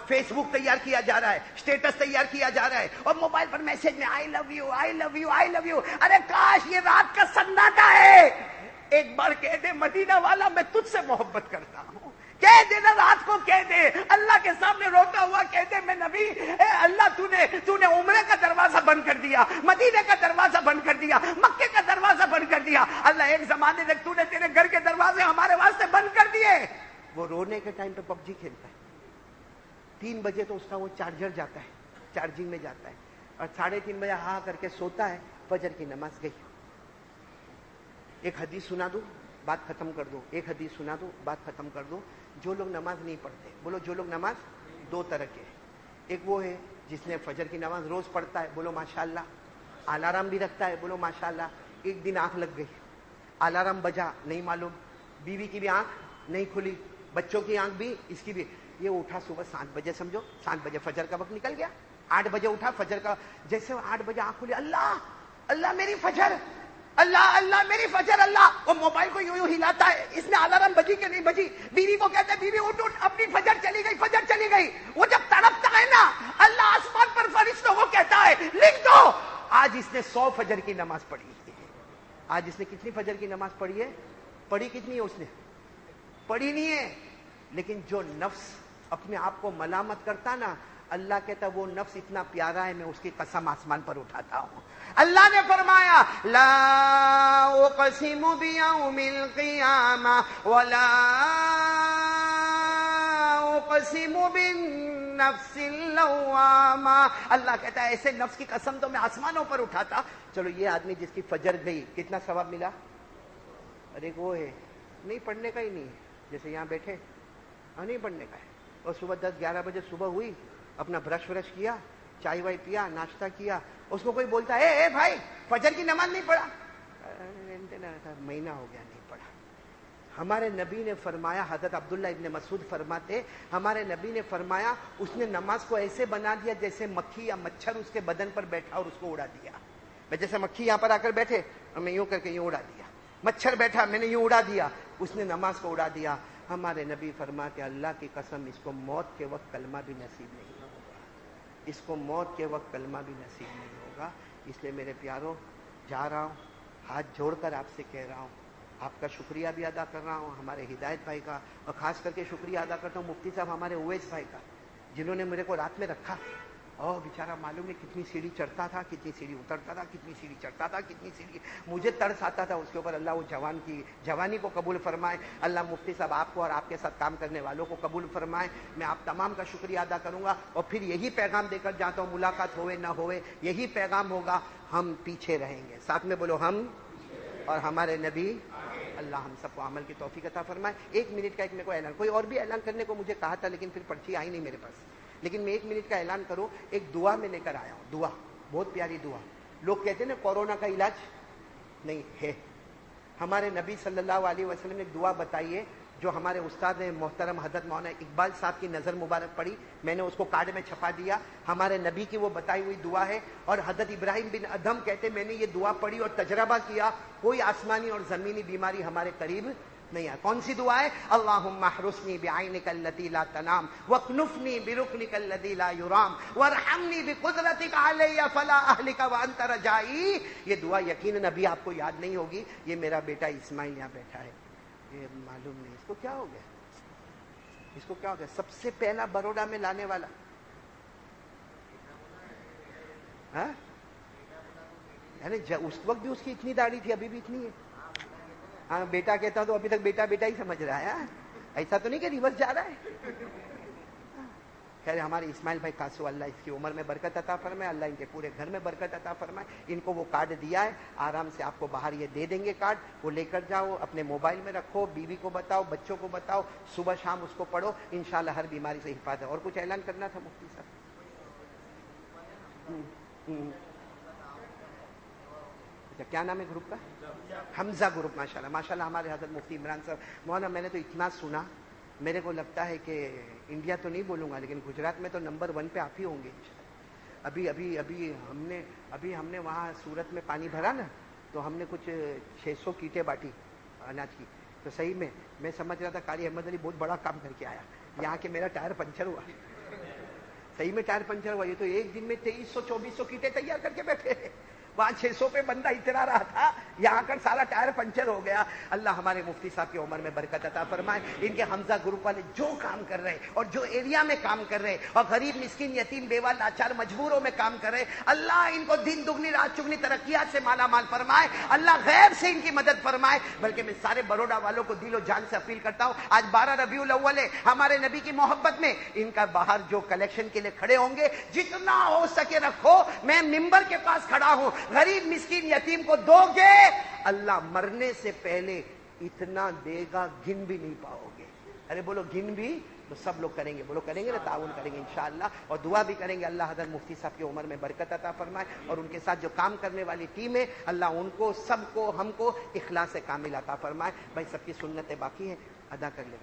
A: فیس بک تیار کیا جا رہا ہے، اسٹیٹس تیار کیا جا رہا ہے، اور موبائل پر میسج میں I love you, I love you, I love you. ارے کاش یہ رات کا سناٹا ہے، ایک بار کہہ دے مدینہ والا میں تجھ سے محبت کرتا ہوں، کہہ دے نا رات کو، کہہ دے اللہ کے سامنے روتا ہوا، کہہ دے میں نبی، اے اللہ تو نے عمرے کا دروازہ بند کر دیا، مدینے کا دروازہ بند کر دیا، مکے کا دروازہ بند کر دیا، اللہ ایک زمانے تک تو نے تیرے گھر کے دروازے ہمارے واسطے بند کر دیے۔ وہ رونے کے ٹائم پہ پب جی کھیلتا ہے، 3 بجے تو اس کا وہ چارجر جاتا ہے، چارجنگ میں جاتا ہے، اور 3:30 بجے ہاں کر کے سوتا ہے، فجر کی نماز گئی۔ ایک حدیث سنا دوں بات ختم کر دو، ایک حدیث سنا دوں بات ختم کر دو. جو لوگ نماز نہیں پڑھتے، بولو جو لوگ نماز، دو طرح کے. ایک وہ ہے جس نے فجر کی نماز روز پڑھتا ہے، بولو ماشاءاللہ، الارم بھی رکھتا ہے، بولو ماشاءاللہ. ایک دن آنکھ لگ گئی، الارم بجا نہیں معلوم، بیوی کی بھی آنکھ نہیں کھلی، بچوں کی آنکھ بھی، اس کی بھی. یہ اٹھا صبح 7 بجے، سمجھو 7 بجے فجر کا وقت نکل گیا، 8 بجے اٹھا فجر کا، جیسے 8 بجے آنکھ کھلی، اللہ اللہ میری فجر، اللہ اللہ میری فجر، اللہ. وہ موبائل کو یوں ہلاتا ہے، اس میں الارم بجی کہ نہیں بجی. بیوی کو کہتا ہے بیوی اٹھ اٹھ، اپنی فجر چلی گئی، فجر چلی گئی. وہ جب تڑپتا ہے نا، اللہ آسمان پر فرشتوں کو کہتا ہے لکھ دو آج اس نے 100 فجر کی نماز پڑھی ہے. آج اس نے کتنی فجر کی نماز پڑھی ہے؟ پڑھی کتنی ہے اس نے؟ پڑھی نہیں ہے. لیکن جو نفس اپنے آپ کو ملامت کرتا نا، اللہ کہتا وہ نفس اتنا پیارا ہے، میں اس کی قسم آسمان پر اٹھاتا ہوں. اللہ نے فرمایا لا اقسم بیوم القیامہ ولا اقسم بالنفس اللوامہ. اللہ کہتا ہے ایسے نفس کی قسم تو میں آسمانوں پر اٹھاتا. چلو یہ آدمی جس کی فجر گئی کتنا ثواب ملا؟ ارے وہ ہے نہیں پڑھنے کا ہی نہیں ہے، جیسے یہاں بیٹھے نہیں پڑھنے کا ہے، اور صبح 10-11 بجے صبح ہوئی، اپنا برش ورش کیا، چائے وائے پیا، ناشتہ کیا، اس کو کوئی بولتا ہے اے بھائی فجر کی نماز نہیں پڑھا، مہینہ ہو گیا نہیں پڑھا. ہمارے نبی نے فرمایا، حضرت عبداللہ ابن مسعود فرماتے، ہمارے نبی نے فرمایا اس نے نماز کو ایسے بنا دیا جیسے مکھی یا مچھر اس کے بدن پر بیٹھا اور اس کو اڑا دیا. میں جیسے مکھی یہاں پر آ کر بیٹھے اور میں یوں کر کے یوں اڑا دیا، مچھر بیٹھا میں نے یوں اڑا دیا، اس نے نماز کو اڑا دیا. ہمارے نبی فرماتے اللہ کی قسم اس کو موت کے وقت کلمہ بھی نصیب نہیں ہوگا، اس کو موت کے وقت کلمہ بھی نصیب نہیں ہوگا. اس لیے میرے پیاروں جا رہا ہوں، ہاتھ جوڑ کر آپ سے کہہ رہا ہوں، آپ کا شکریہ بھی ادا کر رہا ہوں، ہمارے ہدایت بھائی کا، اور خاص کر کے شکریہ ادا کرتا ہوں مفتی صاحب ہمارے اویس بھائی کا، جنہوں نے میرے کو رات میں رکھا. اور بیچارہ معلوم نہیں کتنی سیڑھی چڑھتا تھا، کتنی سیڑھی اترتا تھا، کتنی سیڑھی چڑھتا تھا، کتنی سیڑھی، مجھے ترس آتا تھا اس کے اوپر. اللہ وہ جوان کی جوانی کو قبول فرمائے. اللہ مفتی صاحب آپ کو اور آپ کے ساتھ کام کرنے والوں کو قبول فرمائے. میں آپ تمام کا شکریہ ادا کروں گا، اور پھر یہی پیغام دے کر جاتا ہوں، ملاقات ہوئے نہ ہوئے یہی پیغام ہوگا، ہم پیچھے رہیں گے. ساتھ میں بولو ہم اور ہمارے نبی. اللہ ہم سب کو عمل کی توفیق عطا فرمائے. 1 منٹ کا ایک میرے کو اعلان، کوئی اور بھی اعلان کرنے کو مجھے کہا تھا لیکن پھر پرچی آئی نہیں میرے پاس، لیکن میں 1 منٹ کا اعلان کروں. ایک دعا میں لے کر آیا ہوں، دعا بہت پیاری دعا. لوگ کہتے ہیں نا کورونا کا علاج نہیں ہے، ہمارے نبی صلی اللہ علیہ وسلم نے ایک دعا بتائی ہے جو ہمارے استاد محترم حضرت مولانا اقبال صاحب کی نظر مبارک پڑی، میں نے اس کو کارڈ میں چھپا دیا. ہمارے نبی کی وہ بتائی ہوئی دعا ہے، اور حضرت ابراہیم بن ادھم کہتے میں نے یہ دعا پڑھی اور تجربہ کیا، کوئی آسمانی اور زمینی بیماری ہمارے قریب نہیں ہے. کون سی دعا ہے؟ اللہم احرسنی بعینک التی لا تنام واکنفنی برکنک الذی لا یرام وارحمنی بقدرتک علی فلا اہلک وانت رجائی. یہ دعا یقیناً ابھی آپ کو یاد نہیں ہوگی. یہ میرا بیٹا اسماعیل یہاں بیٹھا ہے، یہ معلوم نہیں اس کو کیا ہو گیا، اس کو کیا ہو گیا. سب سے پہلا بروڈا میں لانے والا، یعنی اس وقت بھی اس کی اتنی داڑھی تھی، ابھی بھی اتنی ہے. ہاں بیٹا کہتا تو ابھی تک بیٹا بیٹا ہی سمجھ رہا ہے، ایسا تو نہیں کہ ریورس جا رہا ہے. خیر ہمارے اسماعیل بھائی کاسو، اللہ اس کی عمر میں برکت عطا فرمائے، اللہ ان کے پورے گھر میں برکت عطا فرمائے. ان کو وہ کارڈ دیا ہے، آرام سے آپ کو باہر یہ دے دیں گے کارڈ، وہ لے کر جاؤ، اپنے موبائل میں رکھو، بیوی کو بتاؤ، بچوں کو بتاؤ، صبح شام اس کو پڑھو، انشاءاللہ ہر بیماری سے حفاظت. اور کچھ اعلان کرنا تھا مفتی صاحب؟ اچھا کیا نام ہے گروپ کا؟ حمزہ گروپ. ماشاءاللہ ماشاءاللہ. ہمارے حضرت مفتی عمران صاحب مولانا، میں نے تو اتنا سنا، میرے کو لگتا ہے کہ انڈیا تو نہیں بولوں گا لیکن گجرات میں تو نمبر 1 پہ آپ ہی ہوں گے. ابھی ہم نے وہاں سورت میں پانی بھرا نا، تو ہم نے کچھ 600 کیٹیں بانٹی اناج کی. تو صحیح میں سمجھ رہا تھا قاری احمد علی بہت بڑا کام کر کے آیا. یہاں کے میرا ٹائر پنچر ہوا، صحیح میں ٹائر پنچر ہوا. یہ تو ایک دن میں 2300-2400 کیٹیں تیار کر کے بیٹھے. وہاں 600 پہ بندہ اترا رہا تھا، یہاں کر سارا ٹائر پنچر ہو گیا. اللہ ہمارے مفتی صاحب کی عمر میں برکت عطا فرمائے. ان کے حمزہ گروپ والے جو کام کر رہے ہیں اور جو ایریا میں کام کر رہے ہیں اور غریب مسکین یتیم بیوہ لاچار مجبوروں میں کام کر رہے ہیں، اللہ ان کو دن دگنی رات چگنی ترقیات سے مالا مال فرمائے. اللہ غیب سے ان کی مدد فرمائے. بلکہ میں سارے بروڈا والوں کو دل و جان سے اپیل کرتا ہوں، آج 12 ربیع الاول ہے، ہمارے نبی کی محبت میں ان کا باہر جو کلیکشن کے لیے کھڑے ہوں گے جتنا ہو سکے رکھو. میں ممبر کے پاس کھڑا ہوں، غریب مسکین یتیم کو دو گے، اللہ مرنے سے پہلے اتنا دے گا گن بھی نہیں پاؤ گے۔ ارے بولو گن بھی، تو سب لوگ کریں گے، بولو کریں گے نا، تعاون کریں گے انشاءاللہ، اور دعا بھی کریں گے اللہ حضرت مفتی صاحب کی عمر میں برکت عطا فرمائے، اور ان کے ساتھ جو کام کرنے والی ٹیم ہے اللہ ان کو سب کو ہم کو اخلاص کامل عطا فرمائے۔ بھائی سب کی سنتیں باقی ہیں، ادا کر لیں۔